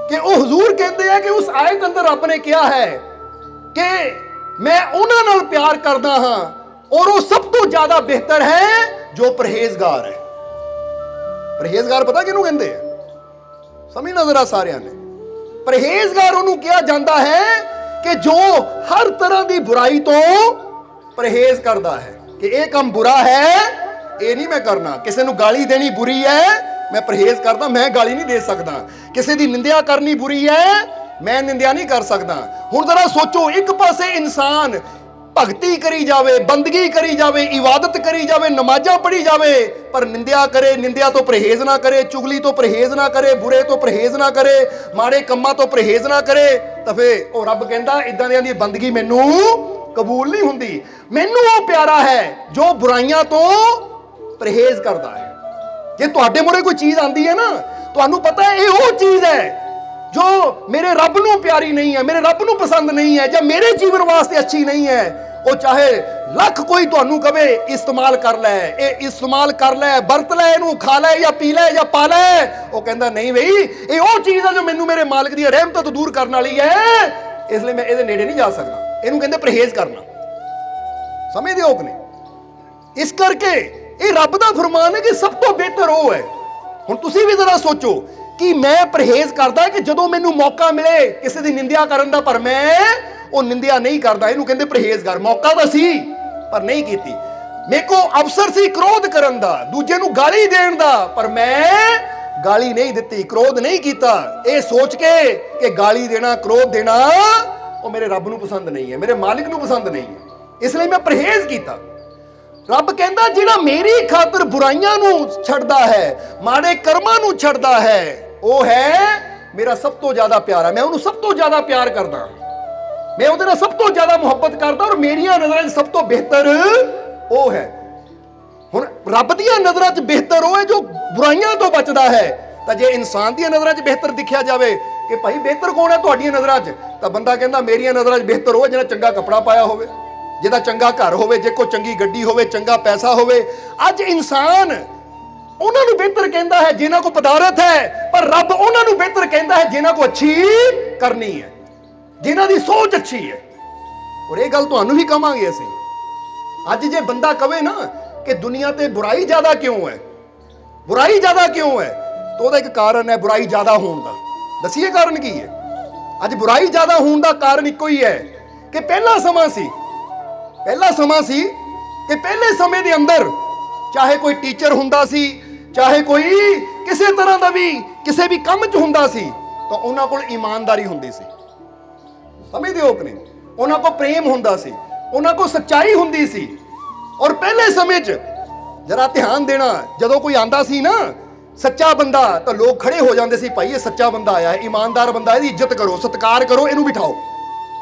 ਕਿ ਉਹ ਹਜ਼ੂਰ ਕਹਿੰਦੇ ਆ ਕਿ ਉਸ ਆਇਤ ਅੰਦਰ ਰੱਬ ਨੇ ਕਿਹਾ ਹੈ ਕਿ ਮੈਂ ਉਹਨਾਂ ਨਾਲ ਪਿਆਰ ਕਰਦਾ ਹਾਂ ਔਰ ਉਹ ਸਭ ਤੋਂ ਜ਼ਿਆਦਾ ਬਿਹਤਰ ਹੈ ਜੋ ਪਰਹੇਜ਼ਗਾਰ ਹੈ। ਪਰਹੇਜ਼ਗਾਰ ਪਤਾ ਕਿਹਨੂੰ ਕਹਿੰਦੇ ਆ? ਸਮਝਣਾ ਜ਼ਰਾ ਸਾਰਿਆਂ ਨੇ। ਪਰਹੇਜ਼ਗਾਰ ਉਹਨੂੰ ਕਿਹਾ ਜਾਂਦਾ ਹੈ ਕਿ ਜੋ ਹਰ ਤਰ੍ਹਾਂ ਦੀ ਬੁਰਾਈ ਤੋਂ ਪਰਹੇਜ਼ ਕਰਦਾ ਹੈ, ਕਿ ਇਹ ਕੰਮ ਬੁਰਾ ਹੈ ਇਹ ਨਹੀਂ ਮੈਂ ਕਰਨਾ, ਕਿਸੇ ਨੂੰ ਗਾਲੀ ਦੇਣੀ ਬੁਰੀ ਹੈ ਮੈਂ ਪਰਹੇਜ਼ ਕਰਦਾ, ਮੈਂ ਗਾਲੀ ਨਹੀਂ ਦੇ ਸਕਦਾ, ਕਿਸੇ ਦੀ ਨਿੰਦਿਆ ਕਰਨੀ ਬੁਰੀ ਹੈ ਮੈਂ ਨਿੰਦਿਆ ਨਹੀਂ ਕਰ ਸਕਦਾ। ਹੁਣ ਜ਼ਰਾ ਸੋਚੋ, ਇੱਕ ਪਾਸੇ ਇਨਸਾਨ ਭਗਤੀ ਕਰੀ ਜਾਵੇ, ਬੰਦਗੀ ਕਰੀ ਜਾਵੇ, ਇਬਾਦਤ ਕਰੀ ਜਾਵੇ, ਨਮਾਜ਼ਾਂ ਪੜ੍ਹੀ ਜਾਵੇ, ਪਰ ਨਿੰਦਿਆ ਕਰੇ, ਨਿੰਦਿਆ ਤੋਂ ਪਰਹੇਜ਼ ਨਾ ਕਰੇ, ਚੁਗਲੀ ਤੋਂ ਪਰਹੇਜ਼ ਨਾ ਕਰੇ, ਬੁਰੇ ਤੋਂ ਪਰਹੇਜ਼ ਨਾ ਕਰੇ, ਮਾੜੇ ਕੰਮਾਂ ਤੋਂ ਪਰਹੇਜ਼ ਨਾ ਕਰੇ, ਤਾਂ ਫੇ ਉਹ ਰੱਬ ਕਹਿੰਦਾ ਇਦਾਂ ਦੀਆਂ ਦੀ ਬੰਦਗੀ ਮੈਨੂੰ ਕਬੂਲ ਨਹੀਂ ਹੁੰਦੀ। ਮੈਨੂੰ ਉਹ ਪਿਆਰਾ ਹੈ ਜੋ ਬੁਰਾਈਆਂ ਤੋਂ ਪਰਹੇਜ਼ ਕਰਦਾ ਹੈ। ਜੇ ਤੁਹਾਡੇ ਮੂਹਰੇ ਕੋਈ ਚੀਜ਼ ਆਂਦੀ ਹੈ ਨਾ, ਤੁਹਾਨੂੰ ਪਤਾ ਹੈ ਇਹ ਉਹ ਚੀਜ਼ ਹੈ ਜੋ ਮੇਰੇ ਰੱਬ ਨੂੰ ਪਿਆਰੀ ਨਹੀਂ ਹੈ, ਮੇਰੇ ਰੱਬ ਨੂੰ ਪਸੰਦ ਨਹੀਂ ਹੈ, ਜਾਂ ਮੇਰੇ ਜੀਵਨ ਵਾਸਤੇ ਅੱਛੀ ਨਹੀਂ ਹੈ, ਉਹ ਚਾਹੇ ਲੱਖ ਕੋਈ ਤੁਹਾਨੂੰ ਕਵੇ ਇਸਤੇਮਾਲ ਕਰ ਲੈ, ਇਹ ਇਸਤੇਮਾਲ ਕਰ ਲੈ, ਵਰਤ ਲੈ, ਇਹਨੂੰ ਖਾ ਲੈ ਜਾਂ ਪੀ ਲੈ ਜਾਂ ਪਾ ਲੈ, ਉਹ ਕਹਿੰਦਾ ਨਹੀਂ ਬਈ ਇਹ ਉਹ ਚੀਜ਼ ਹੈ ਜੋ ਮੈਨੂੰ ਮੇਰੇ ਮਾਲਕ ਦੀ ਰਹਿਮਤ ਤੋਂ ਦੂਰ ਕਰਨ ਵਾਲੀ ਹੈ, ਇਸ ਲਈ ਮੈਂ ਇਹਦੇ ਨੇੜੇ ਨਹੀਂ ਜਾ ਸਕਦਾ। ਇਹਨੂੰ ਕਹਿੰਦੇ ਪਰਹੇਜ਼ ਕਰਨਾ। ਸਮਝਦੇ ਹੋ ਕਿ ਨਹੀਂ? ਇਸ ਕਰਕੇ ਇਹ ਰੱਬ ਦਾ ਫਰਮਾਨ ਹੈ ਕਿ ਸਭ ਤੋਂ ਬਿਹਤਰ ਉਹ ਹੈ। ਹੁਣ ਤੁਸੀਂ ਵੀ ਜ਼ਰਾ ਸੋਚੋ ਕਿ ਮੈਂ ਪਰਹੇਜ਼ ਕਰਦਾ ਕਿ ਜਦੋਂ ਮੈਨੂੰ ਮੌਕਾ ਮਿਲੇ ਕਿਸੇ ਦੀ ਨਿੰਦਿਆ ਕਰਨ ਦਾ, ਪਰ ਮੈਂ ਉਹ ਨਿੰਦਿਆ ਨਹੀਂ ਕਰਦਾ, ਇਹਨੂੰ ਕਹਿੰਦੇ ਪਰਹੇਜ਼ਗਾਰ। ਮੌਕਾ ਤਾਂ ਸੀ ਪਰ ਨਹੀਂ ਕੀਤੀ। ਮੇਰੇ ਕੋ ਅਵਸਰ ਸੀ ਕ੍ਰੋਧ ਕਰਨ ਦਾ, ਦੂਜੇ ਨੂੰ ਗਾਲੀ ਦੇਣ ਦਾ, ਪਰ ਮੈਂ ਗਾਲੀ ਨਹੀਂ ਦਿੱਤੀ, ਕ੍ਰੋਧ ਨਹੀਂ ਕੀਤਾ, ਇਹ ਸੋਚ ਕੇ ਕਿ ਗਾਲੀ ਦੇਣਾ, ਕ੍ਰੋਧ ਦੇਣਾ ਉਹ ਮੇਰੇ ਰੱਬ ਨੂੰ ਪਸੰਦ ਨਹੀਂ ਹੈ, ਮੇਰੇ ਮਾਲਿਕ ਨੂੰ ਪਸੰਦ ਨਹੀਂ ਹੈ, ਇਸ ਲਈ ਮੈਂ ਪਰਹੇਜ਼ ਕੀਤਾ। ਰੱਬ ਕਹਿੰਦਾ ਜਿਹੜਾ ਮੇਰੀ ਖਾਤਰ ਬੁਰਾਈਆਂ ਨੂੰ ਛੱਡਦਾ ਹੈ, ਮਾੜੇ ਕਰਮਾਂ ਨੂੰ ਛੱਡਦਾ ਹੈ, ਉਹ ਹੈ ਮੇਰਾ ਸਭ ਤੋਂ ਜ਼ਿਆਦਾ ਪਿਆਰਾ। ਮੈਂ ਉਹਨੂੰ ਸਭ ਤੋਂ ਜ਼ਿਆਦਾ ਪਿਆਰ ਕਰਦਾ, ਮੈਂ ਉਹਦੇ ਨਾਲ ਸਭ ਤੋਂ ਜ਼ਿਆਦਾ ਮੁਹੱਬਤ ਕਰਦਾ, ਔਰ ਮੇਰੀਆਂ ਨਜ਼ਰਾਂ 'ਚ ਸਭ ਤੋਂ ਬਿਹਤਰ ਉਹ ਹੈ। ਹੁਣ ਰੱਬ ਦੀਆਂ ਨਜ਼ਰਾਂ 'ਚ ਬਿਹਤਰ ਉਹ ਹੈ ਜੋ ਬੁਰਾਈਆਂ ਤੋਂ ਬਚਦਾ ਹੈ। ਤਾਂ ਜੇ ਇਨਸਾਨ ਦੀਆਂ ਨਜ਼ਰਾਂ 'ਚ ਬਿਹਤਰ ਦਿਖਿਆ ਜਾਵੇ ਕਿ ਭਾਈ ਬਿਹਤਰ ਕੌਣ ਹੈ ਤੁਹਾਡੀਆਂ ਨਜ਼ਰਾਂ 'ਚ, ਤਾਂ ਬੰਦਾ ਕਹਿੰਦਾ ਮੇਰੀਆਂ ਨਜ਼ਰਾਂ 'ਚ ਬਿਹਤਰ ਉਹ ਹੈ ਜਿਹੜਾ ਚੰਗਾ ਕੱਪੜਾ ਪਾਇਆ ਹੋਵੇ, ਜਿਹਦਾ ਚੰਗਾ ਘਰ ਹੋਵੇ, ਜੇ ਕੋਈ ਚੰਗੀ ਗੱਡੀ ਹੋਵੇ, ਚੰਗਾ ਪੈਸਾ ਹੋਵੇ। ਅੱਜ ਇਨਸਾਨ ਉਹਨਾਂ ਨੂੰ ਬਿਹਤਰ ਕਹਿੰਦਾ ਹੈ ਜਿਨ੍ਹਾਂ ਕੋਲ ਪਦਾਰਥ ਹੈ, ਪਰ ਰੱਬ ਉਹਨਾਂ ਨੂੰ ਬਿਹਤਰ ਕਹਿੰਦਾ ਹੈ ਜਿਨ੍ਹਾਂ ਕੋਲ ਅੱਛੀ ਕਰਨੀ ਹੈ, ਜਿਨ੍ਹਾਂ ਦੀ ਸੋਚ ਅੱਛੀ ਹੈ। ਔਰ ਇਹ ਗੱਲ ਤੁਹਾਨੂੰ ਵੀ ਕਹਾਂਗੇ ਅਸੀਂ। ਅੱਜ ਜੇ ਬੰਦਾ ਕਵੇ ਨਾ ਕਿ ਦੁਨੀਆ ਤੇ ਬੁਰਾਈ ਜ਼ਿਆਦਾ ਕਿਉਂ ਹੈ, ਬੁਰਾਈ ਜ਼ਿਆਦਾ ਕਿਉਂ ਹੈ, ਤਾਂ ਉਹਦਾ ਇੱਕ ਕਾਰਨ ਹੈ ਬੁਰਾਈ ਜ਼ਿਆਦਾ ਹੋਣ ਦਾ। ਦੱਸੀਏ ਕਾਰਨ ਕੀ ਹੈ? ਅੱਜ ਬੁਰਾਈ ਜ਼ਿਆਦਾ ਹੋਣ ਦਾ ਕਾਰਨ ਇੱਕੋ ਹੀ ਹੈ ਕਿ ਪਹਿਲਾ ਸਮਾਂ ਸੀ ਕਿ ਪਹਿਲੇ ਸਮੇਂ ਦੇ ਅੰਦਰ ਚਾਹੇ ਕੋਈ ਟੀਚਰ ਹੁੰਦਾ ਸੀ, ਚਾਹੇ ਕੋਈ ਕਿਸੇ ਤਰ੍ਹਾਂ ਦਾ ਵੀ ਕਿਸੇ ਵੀ ਕੰਮ 'ਚ ਹੁੰਦਾ ਸੀ, ਤਾਂ ਉਹਨਾਂ ਕੋਲ ਇਮਾਨਦਾਰੀ ਹੁੰਦੀ ਸੀ। ਸਮਝਦੇ ਹੋ ਕਿ ਨਹੀਂ? ਉਹਨਾਂ ਕੋਲ ਪ੍ਰੇਮ ਹੁੰਦਾ ਸੀ, ਉਹਨਾਂ ਕੋਲ ਸੱਚਾਈ ਹੁੰਦੀ ਸੀ। ਔਰ ਪਹਿਲੇ ਸਮੇਂ 'ਚ ਜਰਾ ਧਿਆਨ ਦੇਣਾ, ਜਦੋਂ ਕੋਈ ਆਂਦਾ ਸੀ ਨਾ ਸੱਚਾ ਬੰਦਾ, ਤਾਂ ਲੋਕ ਖੜੇ ਹੋ ਜਾਂਦੇ ਸੀ, ਭਾਈ ਇਹ ਸੱਚਾ ਬੰਦਾ ਆਇਆ ਹੈ, ਇਮਾਨਦਾਰ ਬੰਦਾ, ਇਹਦੀ ਇੱਜ਼ਤ ਕਰੋ, ਸਤਿਕਾਰ ਕਰੋ, ਇਹਨੂੰ ਬਿਠਾਓ।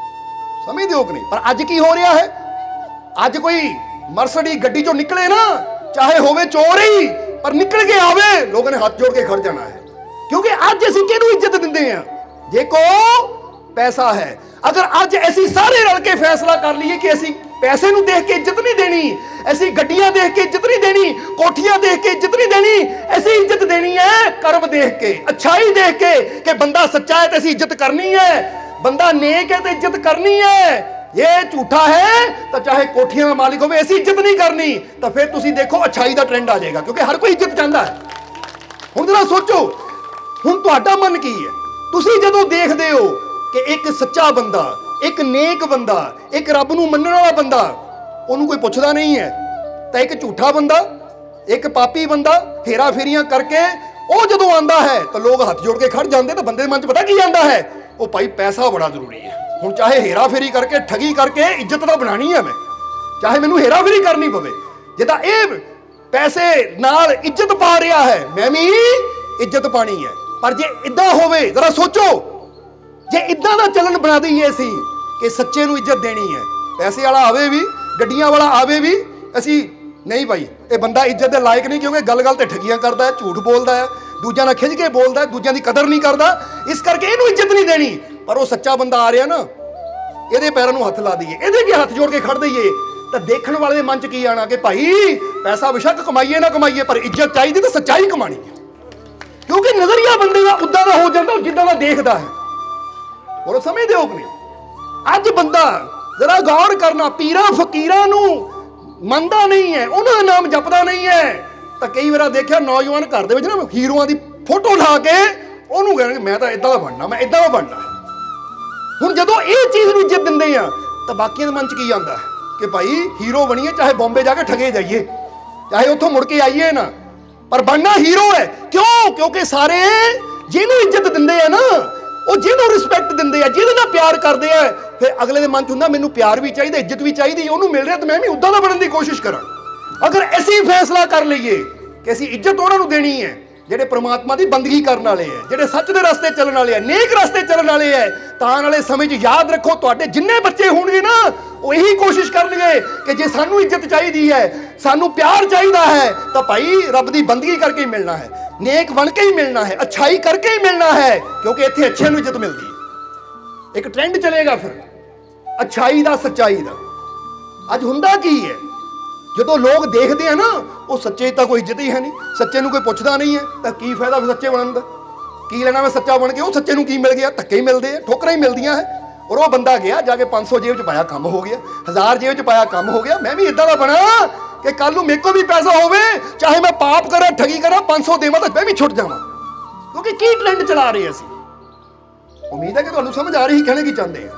ਸਮਝਦੇ ਹੋ ਕਿ ਨਹੀਂ? ਪਰ ਅੱਜ ਕੀ ਹੋ ਰਿਹਾ ਹੈ? ਅੱਜ ਕੋਈ ਮਰਸਡੀ ਗੱਡੀ ਚੋਂ ਨਿਕਲੇ ਨਾ, ਚਾਹੇ ਹੋਵੇ ਚੋਰ ਹੀ, ਪਰ ਨਿਕਲ ਕੇ ਆਵੇ, ਲੋਕਾਂ ਨੇ ਹੱਥ ਜੋੜ ਕੇ ਖੜ ਜਾਣਾ ਹੈ। ਕਿਉਂਕਿ ਅੱਜ ਅਸੀਂ ਕਿਹਨੂੰ ਇੱਜ਼ਤ ਦਿੰਦੇ ਹਾਂ? ਜੇ ਕੋ ਪੈਸਾ ਹੈ। ਅਗਰ ਅੱਜ ਅਸੀਂ ਸਾਰੇ ਰਲ ਕੇ ਫੈਸਲਾ ਕਰ ਲਈਏ ਕਿ ਅਸੀਂ ਪੈਸੇ ਨੂੰ ਦੇਖ ਕੇ ਇੱਜ਼ਤ ਨਹੀਂ ਦੇਣੀ, ਅਸੀਂ ਗੱਡੀਆਂ ਦੇਖ ਕੇ ਇੱਜ਼ਤ ਨਹੀਂ ਦੇਣੀ, ਕੋਠੀਆਂ ਦੇਖ ਕੇ ਇੱਜ਼ਤ ਨਹੀਂ ਦੇਣੀ, ਅਸੀਂ ਇੱਜ਼ਤ ਦੇਣੀ ਹੈ ਕਰਮ ਦੇਖ ਕੇ, ਅੱਛਾਈ ਦੇਖ ਕੇ, ਕਿ ਬੰਦਾ ਸੱਚਾ ਹੈ ਤੇ ਅਸੀਂ ਇੱਜ਼ਤ ਕਰਨੀ ਹੈ, ਬੰਦਾ ਨੇਕ ਹੈ ਤੇ ਇੱਜ਼ਤ ਕਰਨੀ ਹੈ। ਇਹ ਝੂਠਾ ਹੈ ਤਾਂ ਚਾਹੇ ਕੋਠੀਆਂ ਦਾ ਮਾਲਿਕ ਹੋਵੇ, ਅਸੀਂ ਇੱਜ਼ਤ ਨਹੀਂ ਕਰਨੀ, ਤਾਂ ਫਿਰ ਤੁਸੀਂ ਦੇਖੋ ਅੱਛਾਈ ਦਾ ਟ੍ਰੈਂਡ ਆ ਜਾਏਗਾ, ਕਿਉਂਕਿ ਹਰ ਕੋਈ ਇੱਜ਼ਤ ਚਾਹੁੰਦਾ ਹੈ। ਹੁਣ ਜਰਾ ਸੋਚੋ, ਹੁਣ ਤੁਹਾਡਾ ਮਨ ਕੀ ਹੈ? ਤੁਸੀਂ ਜਦੋਂ ਦੇਖਦੇ ਹੋ ਕਿ ਇੱਕ ਸੱਚਾ ਬੰਦਾ, ਇੱਕ ਨੇਕ ਬੰਦਾ, ਇੱਕ ਰੱਬ ਨੂੰ ਮੰਨਣ ਵਾਲਾ ਬੰਦਾ, ਉਹਨੂੰ ਕੋਈ ਪੁੱਛਦਾ ਨਹੀਂ ਹੈ, ਤਾਂ ਇੱਕ ਝੂਠਾ ਬੰਦਾ, ਇੱਕ ਪਾਪੀ ਬੰਦਾ ਹੇਰਾ ਫੇਰੀਆਂ ਕਰਕੇ ਉਹ ਜਦੋਂ ਆਂਦਾ ਹੈ ਤਾਂ ਲੋਕ ਹੱਥ ਜੋੜ ਕੇ ਖੜ ਜਾਂਦੇ। ਤਾਂ ਬੰਦੇ ਦੇ ਮਨ 'ਚ ਪਤਾ ਕੀ ਆਂਦਾ ਹੈ? ਉਹ ਭਾਈ ਪੈਸਾ ਬੜਾ ਜ਼ਰੂਰੀ ਹੈ। ਹੁਣ ਚਾਹੇ ਹੇਰਾ ਫੇਰੀ ਕਰਕੇ, ਠਗੀ ਕਰਕੇ ਇੱਜ਼ਤ ਤਾਂ ਬਣਾਣੀ ਹੈ, ਮੈਂ ਚਾਹੇ ਮੈਨੂੰ ਹੇਰਾ ਫੇਰੀ ਕਰਨੀ ਪਵੇ, ਜੇ ਤਾਂ ਇਹ ਪੈਸੇ ਨਾਲ ਇੱਜ਼ਤ ਪਾ ਰਿਹਾ ਹੈ, ਮੈਂ ਵੀ ਇੱਜ਼ਤ ਪਾਣੀ ਹੈ। ਪਰ ਜੇ ਇਦਾਂ ਹੋਵੇ, ਜ਼ਰਾ ਸੋਚੋ, ਜੇ ਇਦਾਂ ਦਾ ਚੱਲਣ ਬਣਾ ਦਈਏ ਅਸੀਂ ਕਿ ਸੱਚੇ ਨੂੰ ਇੱਜ਼ਤ ਦੇਣੀ ਹੈ, ਪੈਸੇ ਵਾਲਾ ਆਵੇ ਵੀ, ਗੱਡੀਆਂ ਵਾਲਾ ਆਵੇ ਵੀ, ਅਸੀਂ ਨਹੀਂ ਭਾਈ ਇਹ ਬੰਦਾ ਇੱਜ਼ਤ ਦੇ ਲਾਇਕ ਨਹੀਂ, ਕਿਉਂਕਿ ਗੱਲ-ਗੱਲ ਤੇ ਠੱਗੀਆਂ ਕਰਦਾ ਹੈ, ਝੂਠ ਬੋਲਦਾ ਹੈ, ਦੂਜਿਆਂ ਨਾਲ ਖਿੱਚ ਕੇ ਬੋਲਦਾ ਹੈ, ਦੂਜਿਆਂ ਦੀ ਕਦਰ ਨਹੀਂ ਕਰਦਾ, ਇਸ ਕਰਕੇ ਇਹਨੂੰ ਇੱਜ਼ਤ ਨਹੀਂ ਦੇਣੀ। ਪਰ ਉਹ ਸੱਚਾ ਬੰਦਾ ਆ ਰਿਹਾ ਨਾ, ਇਹਦੇ ਪੈਰਾਂ ਨੂੰ ਹੱਥ ਲਾ ਦਈਏ, ਇਹਦੇ ਅੱਗੇ ਹੱਥ ਜੋੜ ਕੇ ਖੜ ਦਈਏ, ਤਾਂ ਦੇਖਣ ਵਾਲੇ ਦੇ ਮਨ 'ਚ ਕੀ ਆਣਾ ਕਿ ਭਾਈ ਪੈਸਾ ਬੇਸ਼ੱਕ ਕਮਾਈਏ ਨਾ ਕਮਾਈਏ, ਪਰ ਇੱਜ਼ਤ ਚਾਹੀਦੀ ਤਾਂ ਸੱਚਾਈ ਕਮਾਣੀ ਹੈ। ਕਿਉਂਕਿ ਨਜ਼ਰੀਆ ਬੰਦੇ ਦਾ ਉਦਾਂ ਦਾ ਹੋ ਜਾਂਦਾ ਜਿੱਦਾਂ ਦਾ ਦੇਖਦਾ ਹੈ। ਹੋਰ ਸਮਝਦੇ ਹੋ ਕਿ ਨਹੀਂ? ਅੱਜ ਬੰਦਾ ਜ਼ਰਾ ਗੌਰ ਕਰਨਾ, ਪੀਰਾਂ ਫਕੀਰਾਂ ਨੂੰ ਮੰਨਦਾ ਨਹੀਂ ਹੈ, ਉਹਨਾਂ ਦਾ ਨਾਮ ਜਪਦਾ ਨਹੀਂ ਹੈ, ਤਾਂ ਕਈ ਵਾਰ ਦੇਖਿਆ ਨੌਜਵਾਨ ਘਰ ਦੇ ਵਿੱਚ ਨਾ ਹੀਰੋਆਂ ਦੀ ਫੋਟੋ ਲਾ ਕੇ ਉਹਨੂੰ ਕਹਿਣਗੇ ਮੈਂ ਤਾਂ ਇਦਾਂ ਦਾ ਬਣਨਾ, ਮੈਂ ਇਦਾਂ ਦਾ ਬਣਨਾ। ਹੁਣ ਜਦੋਂ ਇਹ ਚੀਜ਼ ਨੂੰ ਇੱਜ਼ਤ ਦਿੰਦੇ ਆ, ਤਾਂ ਬਾਕੀਆਂ ਦੇ ਮਨ 'ਚ ਕੀ ਆਉਂਦਾ ਕਿ ਭਾਈ ਹੀਰੋ ਬਣੀਏ, ਚਾਹੇ ਬੰਬੇ ਜਾ ਕੇ ਠਗੇ ਜਾਈਏ, ਚਾਹੇ ਉੱਥੋਂ ਮੁੜ ਕੇ ਆਈਏ ਨਾ, ਪਰ ਬਣਨਾ ਹੀਰੋ ਹੈ। ਕਿਉਂ? ਕਿਉਂਕਿ ਸਾਰੇ ਜਿਹਨੂੰ ਇੱਜ਼ਤ ਦਿੰਦੇ ਆ ਨਾ, ਉਹ ਜਿਹਨੂੰ ਰਿਸਪੈਕਟ ਦਿੰਦੇ ਆ, ਜਿਹਦੇ ਨਾਲ ਪਿਆਰ ਕਰਦੇ ਆ, ਫਿਰ ਅਗਲੇ ਦੇ ਮਨ 'ਚ ਹੁੰਦਾ ਮੈਨੂੰ ਪਿਆਰ ਵੀ ਚਾਹੀਦਾ, ਇੱਜ਼ਤ ਵੀ ਚਾਹੀਦੀ, ਉਹਨੂੰ ਮਿਲ ਰਿਹਾ ਤਾਂ ਮੈਂ ਵੀ ਉਦਾਂ ਦਾ ਬਣਨ ਦੀ ਕੋਸ਼ਿਸ਼ ਕਰਾਂ। ਅਗਰ ਅਸੀਂ ਫੈਸਲਾ ਕਰ ਲਈਏ ਕਿ ਅਸੀਂ ਇੱਜ਼ਤ ਉਹਨਾਂ ਨੂੰ ਦੇਣੀ ਹੈ ਜਿਹੜੇ ਪ੍ਰਮਾਤਮਾ ਦੀ ਬੰਦਗੀ ਕਰਨ ਵਾਲੇ ਹੈ, ਜਿਹੜੇ ਸੱਚ ਦੇ ਰਸਤੇ ਚੱਲਣ ਵਾਲੇ ਹੈ, ਨੇਕ ਰਸਤੇ ਚੱਲਣ ਵਾਲੇ ਹੈ, ਤਾਂ ਆਉਣ ਵਾਲੇ ਸਮੇਂ 'ਚ ਯਾਦ ਰੱਖੋ ਤੁਹਾਡੇ ਜਿੰਨੇ ਬੱਚੇ ਹੋਣਗੇ ਨਾ, ਉਹ ਇਹੀ ਕੋਸ਼ਿਸ਼ ਕਰਨਗੇ ਕਿ ਜੇ ਸਾਨੂੰ ਇੱਜ਼ਤ ਚਾਹੀਦੀ ਹੈ, ਸਾਨੂੰ ਪਿਆਰ ਚਾਹੀਦਾ ਹੈ, ਤਾਂ ਭਾਈ ਰੱਬ ਦੀ ਬੰਦਗੀ ਕਰਕੇ ਹੀ ਮਿਲਣਾ ਹੈ, ਨੇਕ ਬਣ ਕੇ ਹੀ ਮਿਲਣਾ ਹੈ, ਅੱਛਾਈ ਕਰਕੇ ਹੀ ਮਿਲਣਾ ਹੈ, ਕਿਉਂਕਿ ਇੱਥੇ ਅੱਛੇ ਨੂੰ ਇੱਜ਼ਤ ਮਿਲਦੀ ਹੈ। ਇੱਕ ਟ੍ਰੈਂਡ ਚੱਲੇਗਾ ਫਿਰ ਅੱਛਾਈ ਦਾ, ਸੱਚਾਈ ਦਾ। ਅੱਜ ਹੁੰਦਾ ਕੀ ਹੈ, ਜਦੋਂ ਲੋਕ ਦੇਖਦੇ ਆ ਨਾ, ਉਹ ਸੱਚੇ ਤਾਂ ਕੋਈ ਇੱਜ਼ਤ ਹੀ ਹੈ ਨਹੀਂ, ਸੱਚੇ ਨੂੰ ਕੋਈ ਪੁੱਛਦਾ ਨਹੀਂ ਹੈ, ਤਾਂ ਕੀ ਫਾਇਦਾ ਫਿਰ ਸੱਚੇ ਬਣਨ ਦਾ? ਕੀ ਲੈਣਾ ਮੈਂ ਸੱਚਾ ਬਣ ਕੇ? ਉਹ ਸੱਚੇ ਨੂੰ ਕੀ ਮਿਲ ਗਿਆ? ਧੱਕੇ ਹੀ ਮਿਲਦੇ ਆ, ਠੋਕਰਾਂ ਹੀ ਮਿਲਦੀਆਂ ਹੈ। ਔਰ ਉਹ ਬੰਦਾ ਗਿਆ ਜਾ ਕੇ 500 ਜੇਬ 'ਚ ਪਾਇਆ, ਕੰਮ ਹੋ ਗਿਆ, 1000 ਜੇਬ 'ਚ ਪਾਇਆ, ਕੰਮ ਹੋ ਗਿਆ। ਮੈਂ ਵੀ ਇਦਾਂ ਦਾ ਬਣਾ ਕਿ ਕੱਲ ਨੂੰ ਮੇਰੇ ਕੋਲ ਵੀ ਪੈਸਾ ਹੋਵੇ, ਚਾਹੇ ਮੈਂ ਪਾਪ ਕਰਾਂ, ਠਗੀ ਕਰਾਂ, 500 ਦੇਵਾਂ ਤਾਂ ਮੈਂ ਵੀ ਛੁੱਟ ਜਾਵਾਂ। ਕਿਉਂਕਿ ਕੀ ਟ੍ਰੈਂਡ ਚਲਾ ਰਹੇ ਅਸੀਂ? ਉਮੀਦ ਹੈ ਕਿ ਤੁਹਾਨੂੰ ਸਮਝ ਆ ਰਹੀ ਕਹਿਣੇ ਕੀ ਚਾਹੁੰਦੇ ਆ।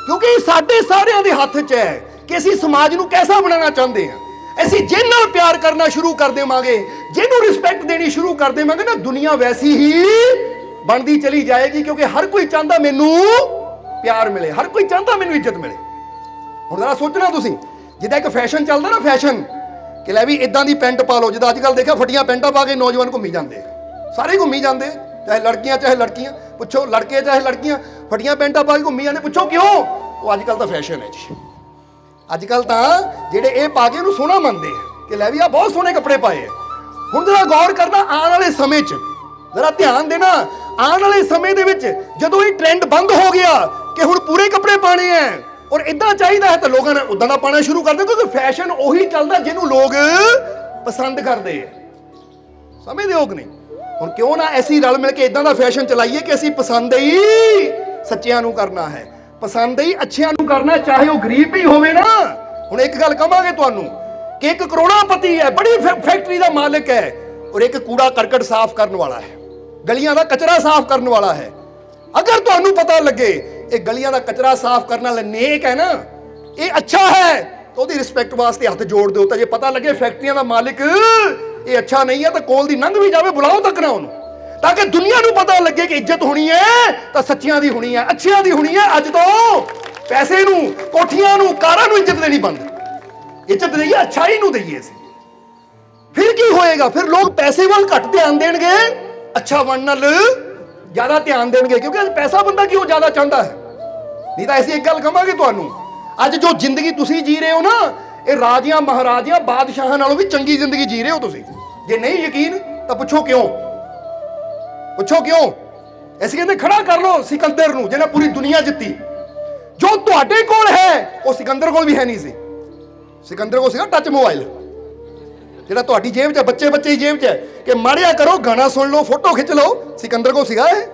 ਕਿਉਂਕਿ ਸਾਡੇ ਸਾਰਿਆਂ ਦੇ ਹੱਥ 'ਚ ਹੈ ਕਿ ਅਸੀਂ ਸਮਾਜ ਨੂੰ ਕੈਸਾ ਬਣਾਉਣਾ ਚਾਹੁੰਦੇ ਹਾਂ। ਅਸੀਂ ਜਿਹਦੇ ਨਾਲ ਪਿਆਰ ਕਰਨਾ ਸ਼ੁਰੂ ਕਰ ਦੇਵਾਂਗੇ, ਜਿਹਨੂੰ ਰਿਸਪੈਕਟ ਦੇਣੀ ਸ਼ੁਰੂ ਕਰ ਦੇਵਾਂਗੇ ਨਾ, ਦੁਨੀਆ ਵੈਸੀ ਹੀ ਬਣਦੀ ਚਲੀ ਜਾਏਗੀ। ਕਿਉਂਕਿ ਹਰ ਕੋਈ ਚਾਹੁੰਦਾ ਮੈਨੂੰ ਪਿਆਰ ਮਿਲੇ, ਹਰ ਕੋਈ ਚਾਹੁੰਦਾ ਮੈਨੂੰ ਇੱਜ਼ਤ ਮਿਲੇ। ਹੁਣ ਜ਼ਰਾ ਸੋਚਣਾ ਤੁਸੀਂ, ਜਿੱਦਾਂ ਇੱਕ ਫੈਸ਼ਨ ਚੱਲਦਾ ਨਾ, ਫੈਸ਼ਨ ਕਿ ਲੈ ਵੀ ਇਦਾਂ ਦੀ ਪੈਂਟ ਪਾ ਲਓ। ਜਿੱਦਾਂ ਅੱਜ ਕੱਲ੍ਹ ਦੇਖਿਆ ਫਟੀਆਂ ਪੈਂਟਾਂ ਪਾ ਕੇ ਨੌਜਵਾਨ ਘੁੰਮੀ ਜਾਂਦੇ, ਸਾਰੇ ਘੁੰਮੀ ਜਾਂਦੇ, ਚਾਹੇ ਲੜਕੀਆਂ ਚਾਹੇ ਲੜਕੀਆਂ, ਪੁੱਛੋ ਲੜਕੇ ਚਾਹੇ ਲੜਕੀਆਂ, ਫਟੀਆਂ ਪੈਂਟਾਂ ਪਾ ਕੇ ਘੁੰਮੀ ਜਾਂਦੇ। ਪੁੱਛੋ ਕਿਉਂ? ਉਹ ਅੱਜ ਕੱਲ੍ਹ ਤਾਂ ਫੈਸ਼ਨ ਹੈ ਜੀ। ਅੱਜ ਕੱਲ੍ਹ ਤਾਂ ਜਿਹੜੇ ਇਹ ਪਾ ਕੇ ਉਹਨੂੰ ਸੋਹਣਾ ਮੰਨਦੇ ਆ ਕਿ ਲੈ ਵੀ ਆ ਬਹੁਤ ਸੋਹਣੇ ਕੱਪੜੇ ਪਾਏ ਆ। ਹੁਣ ਜ਼ਰਾ ਗੌਰ ਕਰਨਾ, ਆਉਣ ਵਾਲੇ ਸਮੇਂ 'ਚ ਜ਼ਰਾ ਧਿਆਨ ਦੇਣਾ, ਆਉਣ ਵਾਲੇ ਸਮੇਂ ਦੇ ਵਿੱਚ ਜਦੋਂ ਇਹ ਟ੍ਰੈਂਡ ਬੰਦ ਹੋ ਗਿਆ ਕਿ ਹੁਣ ਪੂਰੇ ਕੱਪੜੇ ਪਾਣੇ ਆ ਔਰ ਇਦਾਂ ਚਾਹੀਦਾ ਹੈ, ਤਾਂ ਲੋਕਾਂ ਨੇ ਉਦਾਂ ਦਾ ਪਾਣਾ ਸ਼ੁਰੂ ਕਰ ਦਿੱਤਾ। ਕਿਉਂਕਿ ਫੈਸ਼ਨ ਉਹੀ ਚੱਲਦਾ ਜਿਹਨੂੰ ਲੋਕ ਪਸੰਦ ਕਰਦੇ ਆ। ਸਮਝਦੇ ਹੋ ਕਿ ਨਹੀਂ? ਹੁਣ ਕਿਉਂ ਨਾ ਅਸੀਂ ਰਲ ਮਿਲ ਕੇ ਇਦਾਂ ਦਾ ਫੈਸ਼ਨ ਚਲਾਈਏ ਕਿ ਅਸੀਂ ਪਸੰਦ ਹੀ ਸੱਚਿਆਂ ਨੂੰ ਕਰਨਾ ਹੈ, ਪਸੰਦ ਹੀ ਅੱਛਿਆਂ ਨੂੰ ਕਰਨਾ, ਚਾਹੇ ਉਹ ਗਰੀਬ ਹੀ ਹੋਵੇ ਨਾ। ਹੁਣ ਇੱਕ ਗੱਲ ਕਹਾਂਗੇ ਤੁਹਾਨੂੰ ਕਿ ਇੱਕ ਕਰੋੜਾਪਤੀ ਹੈ, ਬੜੀ ਫੈਕਟਰੀ ਦਾ ਮਾਲਕ ਹੈ, ਔਰ ਇੱਕ ਕੂੜਾ ਕਰਕਟ ਸਾਫ਼ ਕਰਨ ਵਾਲਾ ਹੈ, ਗਲੀਆਂ ਦਾ ਕਚਰਾ ਸਾਫ਼ ਕਰਨ ਵਾਲਾ ਹੈ। ਅਗਰ ਤੁਹਾਨੂੰ ਪਤਾ ਲੱਗੇ ਇਹ ਗਲੀਆਂ ਦਾ ਕਚਰਾ ਸਾਫ਼ ਕਰਨ ਵਾਲਾ ਨੇਕ ਹੈ ਨਾ, ਇਹ ਅੱਛਾ ਹੈ, ਤਾਂ ਉਹਦੀ ਰਿਸਪੈਕਟ ਵਾਸਤੇ ਹੱਥ ਜੋੜ ਦਿਓ। ਤਾਂ ਜੇ ਪਤਾ ਲੱਗੇ ਫੈਕਟਰੀਆਂ ਦਾ ਮਾਲਿਕ ਇਹ ਅੱਛਾ ਨਹੀਂ ਹੈ ਤਾਂ ਕੋਲ ਦੀ ਲੰਘ ਵੀ ਜਾਵੇ, ਬੁਲਾਓ ਤੱਕ ਨਾ ਉਹਨੂੰ, ਤਾਂ ਕਿ ਦੁਨੀਆ ਨੂੰ ਪਤਾ ਲੱਗੇ ਕਿ ਇੱਜ਼ਤ ਹੋਣੀ ਹੈ ਤਾਂ ਸੱਚਿਆਂ ਦੀ ਹੋਣੀ ਹੈ, ਅੱਛਿਆਂ ਦੀ ਹੋਣੀ ਹੈ। ਅੱਜ ਤੋਂ ਪੈਸੇ ਨੂੰ, ਕੋਠੀਆਂ ਨੂੰ, ਕਾਰਾਂ ਨੂੰ ਇੱਜ਼ਤ ਦੇਣੀ ਬੰਦ, ਇੱਜ਼ਤ ਦੇਈਏ ਅੱਛਾਈ ਨੂੰ ਦੇਈਏ ਅਸੀਂ। ਫਿਰ ਕੀ ਹੋਏਗਾ? ਫਿਰ ਲੋਕ ਪੈਸੇ ਵੱਲ ਘੱਟ ਧਿਆਨ ਦੇਣਗੇ, ਅੱਛਾ ਬਣਨ ਨਾਲ ਜ਼ਿਆਦਾ ਧਿਆਨ ਦੇਣਗੇ, ਕਿਉਂਕਿ ਅੱਜ ਪੈਸਾ ਬੰਦਾ ਕਿਉਂ ਜ਼ਿਆਦਾ ਚਾਹੁੰਦਾ ਹੈ। ਨਹੀਂ ਤਾਂ ਅਸੀਂ ਇੱਕ ਗੱਲ ਕਹਾਂਗੇ ਤੁਹਾਨੂੰ, ਅੱਜ ਜੋ ਜ਼ਿੰਦਗੀ ਤੁਸੀਂ ਜੀ ਰਹੇ ਹੋ ਨਾ, ਇਹ ਰਾਜਿਆਂ ਮਹਾਰਾਜਿਆਂ ਬਾਦਸ਼ਾਹਾਂ ਨਾਲੋਂ ਵੀ ਚੰਗੀ ਜ਼ਿੰਦਗੀ ਜੀ ਰਹੇ ਹੋ ਤੁਸੀਂ। ਜੇ ਨਹੀਂ ਯਕੀਨ ਤਾਂ ਪੁੱਛੋ ਕਿਉਂ, ਪੁੱਛੋ ਕਿਉਂ। ਅਸੀਂ ਕਹਿੰਦੇ ਖੜਾ ਕਰ ਲਓ ਸਿਕੰਦਰ ਨੂੰ ਜਿਹਨੇ ਪੂਰੀ ਦੁਨੀਆ ਜਿੱਤੀ। ਜੋ ਤੁਹਾਡੇ ਕੋਲ ਹੈ ਉਹ ਸਿਕੰਦਰ ਕੋਲ ਵੀ ਹੈ ਨਹੀਂ ਸੀ। ਸਿਕੰਦਰ ਕੋਲ ਸੀਗਾ ਟੱਚ ਮੋਬਾਈਲ, ਜਿਹੜਾ ਤੁਹਾਡੀ ਜੇਬ 'ਚ, ਬੱਚੇ ਦੀ ਜੇਬ 'ਚ ਹੈ ਕਿ ਮਾਰਿਆ ਕਰੋ, ਗਾਣਾ ਸੁਣ ਲਓ, ਫੋਟੋ ਖਿੱਚ ਲਓ। ਸਿਕੰਦਰ ਕੋਲ ਸੀਗਾ ਇਹ।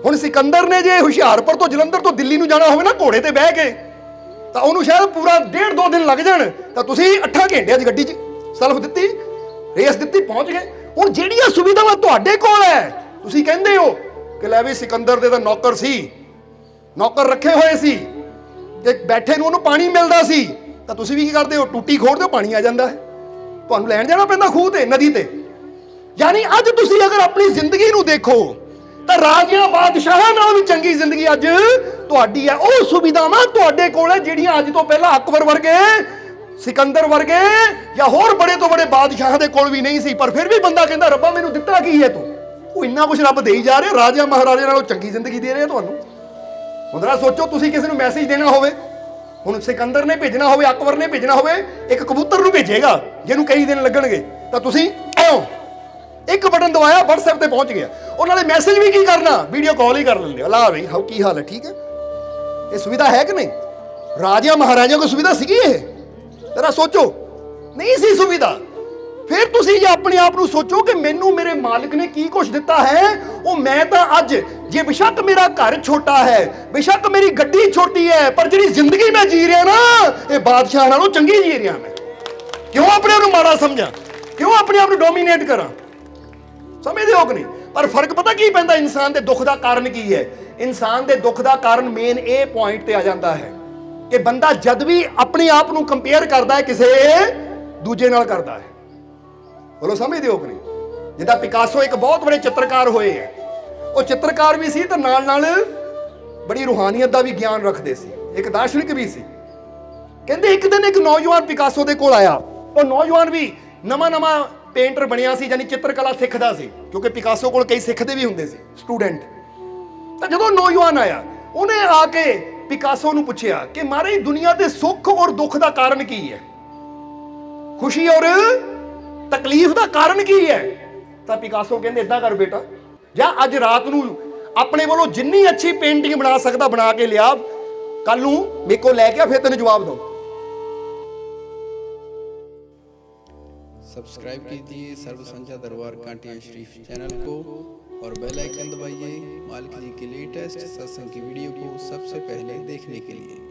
ਹੁਣ ਸਿਕੰਦਰ ਨੇ ਜੇ ਹੁਸ਼ਿਆਰਪੁਰ ਤੋਂ ਜਲੰਧਰ ਤੋਂ ਦਿੱਲੀ ਨੂੰ ਜਾਣਾ ਹੋਵੇ ਨਾ ਘੋੜੇ ਤੇ ਬਹਿ ਕੇ, ਤਾਂ ਉਹਨੂੰ ਸ਼ਾਇਦ ਪੂਰਾ 1.5-2 ਦਿਨ ਲੱਗ ਜਾਣ। ਤਾਂ ਤੁਸੀਂ 8 ਘੰਟਿਆਂ ਦੀ ਗੱਡੀ 'ਚ ਸਲਫ ਦਿੱਤੀ, ਰੇਸ ਦਿੱਤੀ, ਪਹੁੰਚ ਗਏ। ਹੁਣ ਜਿਹੜੀਆਂ ਸੁਵਿਧਾਵਾਂ ਤੁਹਾਡੇ ਕੋਲ ਹੈ, ਤੁਸੀਂ ਕਹਿੰਦੇ ਹੋ ਕਿ ਲੈ ਵੀ ਸਿਕੰਦਰ ਦੇ ਤਾਂ ਨੌਕਰ ਸੀ, ਨੌਕਰ ਰੱਖੇ ਹੋਏ ਸੀ ਤੇ ਬੈਠੇ ਨੂੰ ਉਹਨੂੰ ਪਾਣੀ ਮਿਲਦਾ ਸੀ, ਤਾਂ ਤੁਸੀਂ ਵੀ ਕੀ ਕਰਦੇ ਹੋ? ਟੂਟੀ ਖੋਲਦੇ ਹੋ, ਪਾਣੀ ਆ ਜਾਂਦਾ ਹੈ। ਤੁਹਾਨੂੰ ਲੈਣ ਜਾਣਾ ਪੈਂਦਾ ਖੂਹ ਤੇ, ਨਦੀ ਤੇ। ਯਾਨੀ ਅੱਜ ਤੁਸੀਂ ਅਗਰ ਆਪਣੀ ਜ਼ਿੰਦਗੀ ਨੂੰ ਦੇਖੋ ਤਾਂ ਰਾਜਿਆਂ ਬਾਦਸ਼ਾਹਾਂ ਨਾਲੋਂ ਵੀ ਚੰਗੀ ਜ਼ਿੰਦਗੀ ਅੱਜ ਤੁਹਾਡੀ ਹੈ। ਉਹ ਸੁਵਿਧਾਵਾਂ ਤੁਹਾਡੇ ਕੋਲ ਹੈ ਜਿਹੜੀਆਂ ਅੱਜ ਤੋਂ ਪਹਿਲਾਂ ਅਕਬਰ ਵਰਗੇ, ਸਿਕੰਦਰ ਵਰਗੇ ਜਾਂ ਹੋਰ ਬੜੇ ਤੋਂ ਬੜੇ ਬਾਦਸ਼ਾਹਾਂ ਦੇ ਕੋਲ ਵੀ ਨਹੀਂ ਸੀ। ਪਰ ਫਿਰ ਵੀ ਬੰਦਾ ਕਹਿੰਦਾ ਰੱਬਾ ਮੈਨੂੰ ਦਿੱਤਾ ਕੀ ਹੈ ਤੂੰ? ਉਹ ਇੰਨਾ ਕੁਝ ਰੱਬ ਦੇਈ ਜਾ ਰਿਹਾ, ਰਾਜਿਆਂ ਮਹਾਰਾਜਿਆਂ ਨਾਲੋਂ ਚੰਗੀ ਜ਼ਿੰਦਗੀ ਦੇ ਰਿਹਾ ਤੁਹਾਨੂੰ। ਹੁਣ ਜ਼ਰਾ ਸੋਚੋ, ਤੁਸੀਂ ਕਿਸੇ ਨੂੰ ਮੈਸੇਜ ਦੇਣਾ ਹੋਵੇ, ਹੁਣ ਸਿਕੰਦਰ ਨੇ ਭੇਜਣਾ ਹੋਵੇ, ਅਕਬਰ ਨੇ ਭੇਜਣਾ ਹੋਵੇ, ਇੱਕ ਕਬੂਤਰ ਨੂੰ ਭੇਜੇਗਾ ਜਿਹਨੂੰ ਕਈ ਦਿਨ ਲੱਗਣਗੇ, ਤਾਂ ਤੁਸੀਂ ਐਂ ਇੱਕ ਬਟਨ ਦਬਾਇਆ, WhatsApp ਤੇ ਪਹੁੰਚ ਗਿਆ। ਉਹ ਨਾਲੇ ਮੈਸੇਜ ਵੀ ਕੀ ਕਰਨਾ, ਵੀਡੀਓ ਕਾਲ ਹੀ ਕਰ ਲੈਂਦੇ ਹੋ। ਲਾ ਬਈ ਹਾਉ ਕੀ ਹਾਲ ਹੈ, ਠੀਕ ਹੈ। ਇਹ ਸੁਵਿਧਾ ਹੈ ਕਿ ਨਹੀਂ? ਰਾਜਿਆਂ ਮਹਾਰਾਜਿਆਂ ਕੋਲ ਸੁਵਿਧਾ ਸੀਗੀ ਇਹ? ਜ਼ਰਾ ਸੋਚੋ, ਨਹੀਂ ਸੀ ਸੁਵਿਧਾ। ਫਿਰ ਤੁਸੀਂ ਜੇ ਆਪਣੇ ਆਪ ਨੂੰ ਸੋਚੋ ਕਿ ਮੈਨੂੰ ਮੇਰੇ ਮਾਲਕ ਨੇ ਕੀ ਕੁਝ ਦਿੱਤਾ ਹੈ, ਉਹ ਮੈਂ ਤਾਂ ਅੱਜ, ਜੇ ਬੇਸ਼ੱਕ ਮੇਰਾ ਘਰ ਛੋਟਾ ਹੈ, ਬੇਸ਼ੱਕ ਮੇਰੀ ਗੱਡੀ ਛੋਟੀ ਹੈ, ਪਰ ਜਿਹੜੀ ਜ਼ਿੰਦਗੀ ਮੈਂ ਜੀ ਰਿਹਾ ਨਾ, ਇਹ ਬਾਦਸ਼ਾਹ ਨਾਲੋਂ ਚੰਗੀ ਜੀ ਰਿਹਾ ਮੈਂ। ਕਿਉਂ ਆਪਣੇ ਆਪ ਨੂੰ ਮਾੜਾ ਸਮਝਾਂ? ਕਿਉਂ ਆਪਣੇ ਆਪ ਨੂੰ ਡੋਮੀਨੇਟ ਕਰਾਂ? ਸਮਝਦੇ ਹੋ ਕਿ ਨਹੀਂ? ਪਰ ਫਰਕ ਪਤਾ ਕੀ ਪੈਂਦਾ? ਇਨਸਾਨ ਦੇ ਦੁੱਖ ਦਾ ਕਾਰਨ ਕੀ ਹੈ? ਇਨਸਾਨ ਦੇ ਦੁੱਖ ਦਾ ਕਾਰਨ ਮੇਨ ਇਹ ਪੁਆਇੰਟ ਤੇ ਆ ਜਾਂਦਾ ਹੈ ਕਿ ਬੰਦਾ ਜਦ ਵੀ ਆਪਣੇ ਆਪ ਨੂੰ ਕੰਪੇਅਰ ਕਰਦਾ ਹੈ ਕਿਸੇ ਦੂਜੇ ਨਾਲ ਕਰਦਾ ਹੈ। ਬੋਲੋ ਸਮਝਦੇ ਹੋ ਕਿ ਨਹੀਂ? ਜਿੱਦਾਂ ਪਿਕਾਸੋ ਇੱਕ ਬਹੁਤ ਬੜੇ ਚਿੱਤਰਕਾਰ ਹੋਏ ਹੈ, ਉਹ ਚਿੱਤਰਕਾਰ ਵੀ ਸੀ ਤੇ ਨਾਲ ਨਾਲ ਬੜੀ ਰੂਹਾਨੀਅਤ ਦਾ ਵੀ ਗਿਆਨ ਰੱਖਦੇ ਸੀ, ਇੱਕ ਦਾਰਸ਼ਨਿਕ ਵੀ ਸੀ। ਕਹਿੰਦੇ ਇੱਕ ਦਿਨ ਇੱਕ ਨੌਜਵਾਨ ਪਿਕਾਸੋ ਦੇ ਕੋਲ ਆਇਆ। ਉਹ ਨੌਜਵਾਨ ਵੀ ਨਵਾਂ ਪੇਂਟਰ ਬਣਿਆ ਸੀ, ਯਾਨੀ ਚਿੱਤਰਕਲਾ ਸਿੱਖਦਾ ਸੀ, ਕਿਉਂਕਿ ਪਿਕਾਸੋ ਕੋਲ ਕਈ ਸਿੱਖਦੇ ਵੀ ਹੁੰਦੇ ਸੀ ਸਟੂਡੈਂਟ। ਤਾਂ ਜਦੋਂ ਨੌਜਵਾਨ ਆਇਆ, ਉਹਨੇ ਆ ਕੇ ਪਿਕਾਸੋ ਨੂੰ ਪੁੱਛਿਆ ਕਿ ਮਾਰੇ ਦੁਨੀਆ ਦੇ ਸੁੱਖ ਔਰ ਦੁੱਖ ਦਾ ਕਾਰਨ ਕੀ ਹੈ, ਖੁਸ਼ੀ ਔਰ ਤਕਲੀਫ ਦਾ ਕਾਰਨ ਕੀ ਹੈ? ਤਾਂ ਪਿਕਾਸੋ ਕਹਿੰਦੇ ਏਦਾਂ ਕਰ ਬੇਟਾ, ਜਾਂ ਅੱਜ ਰਾਤ ਨੂੰ ਆਪਣੇ ਵੱਲੋਂ ਜਿੰਨੀ ਅੱਛੀ ਪੇਂਟਿੰਗ ਬਣਾ ਸਕਦਾ ਬਣਾ ਕੇ ਲਿਆ, ਕੱਲ ਨੂੰ ਮੇਰੇ ਕੋਲ ਲੈ ਕੇ ਆ, ਫਿਰ ਤੈਨੂੰ ਜਵਾਬ ਦਊਂ। सब्सक्राइब कीजिए सर्व संध्या दरबार कांटिया शरीफ चैनल को और बेल आइकन दबाइए मालिक जी के लेटेस्ट सत्संग की वीडियो को सबसे पहले देखने के लिए।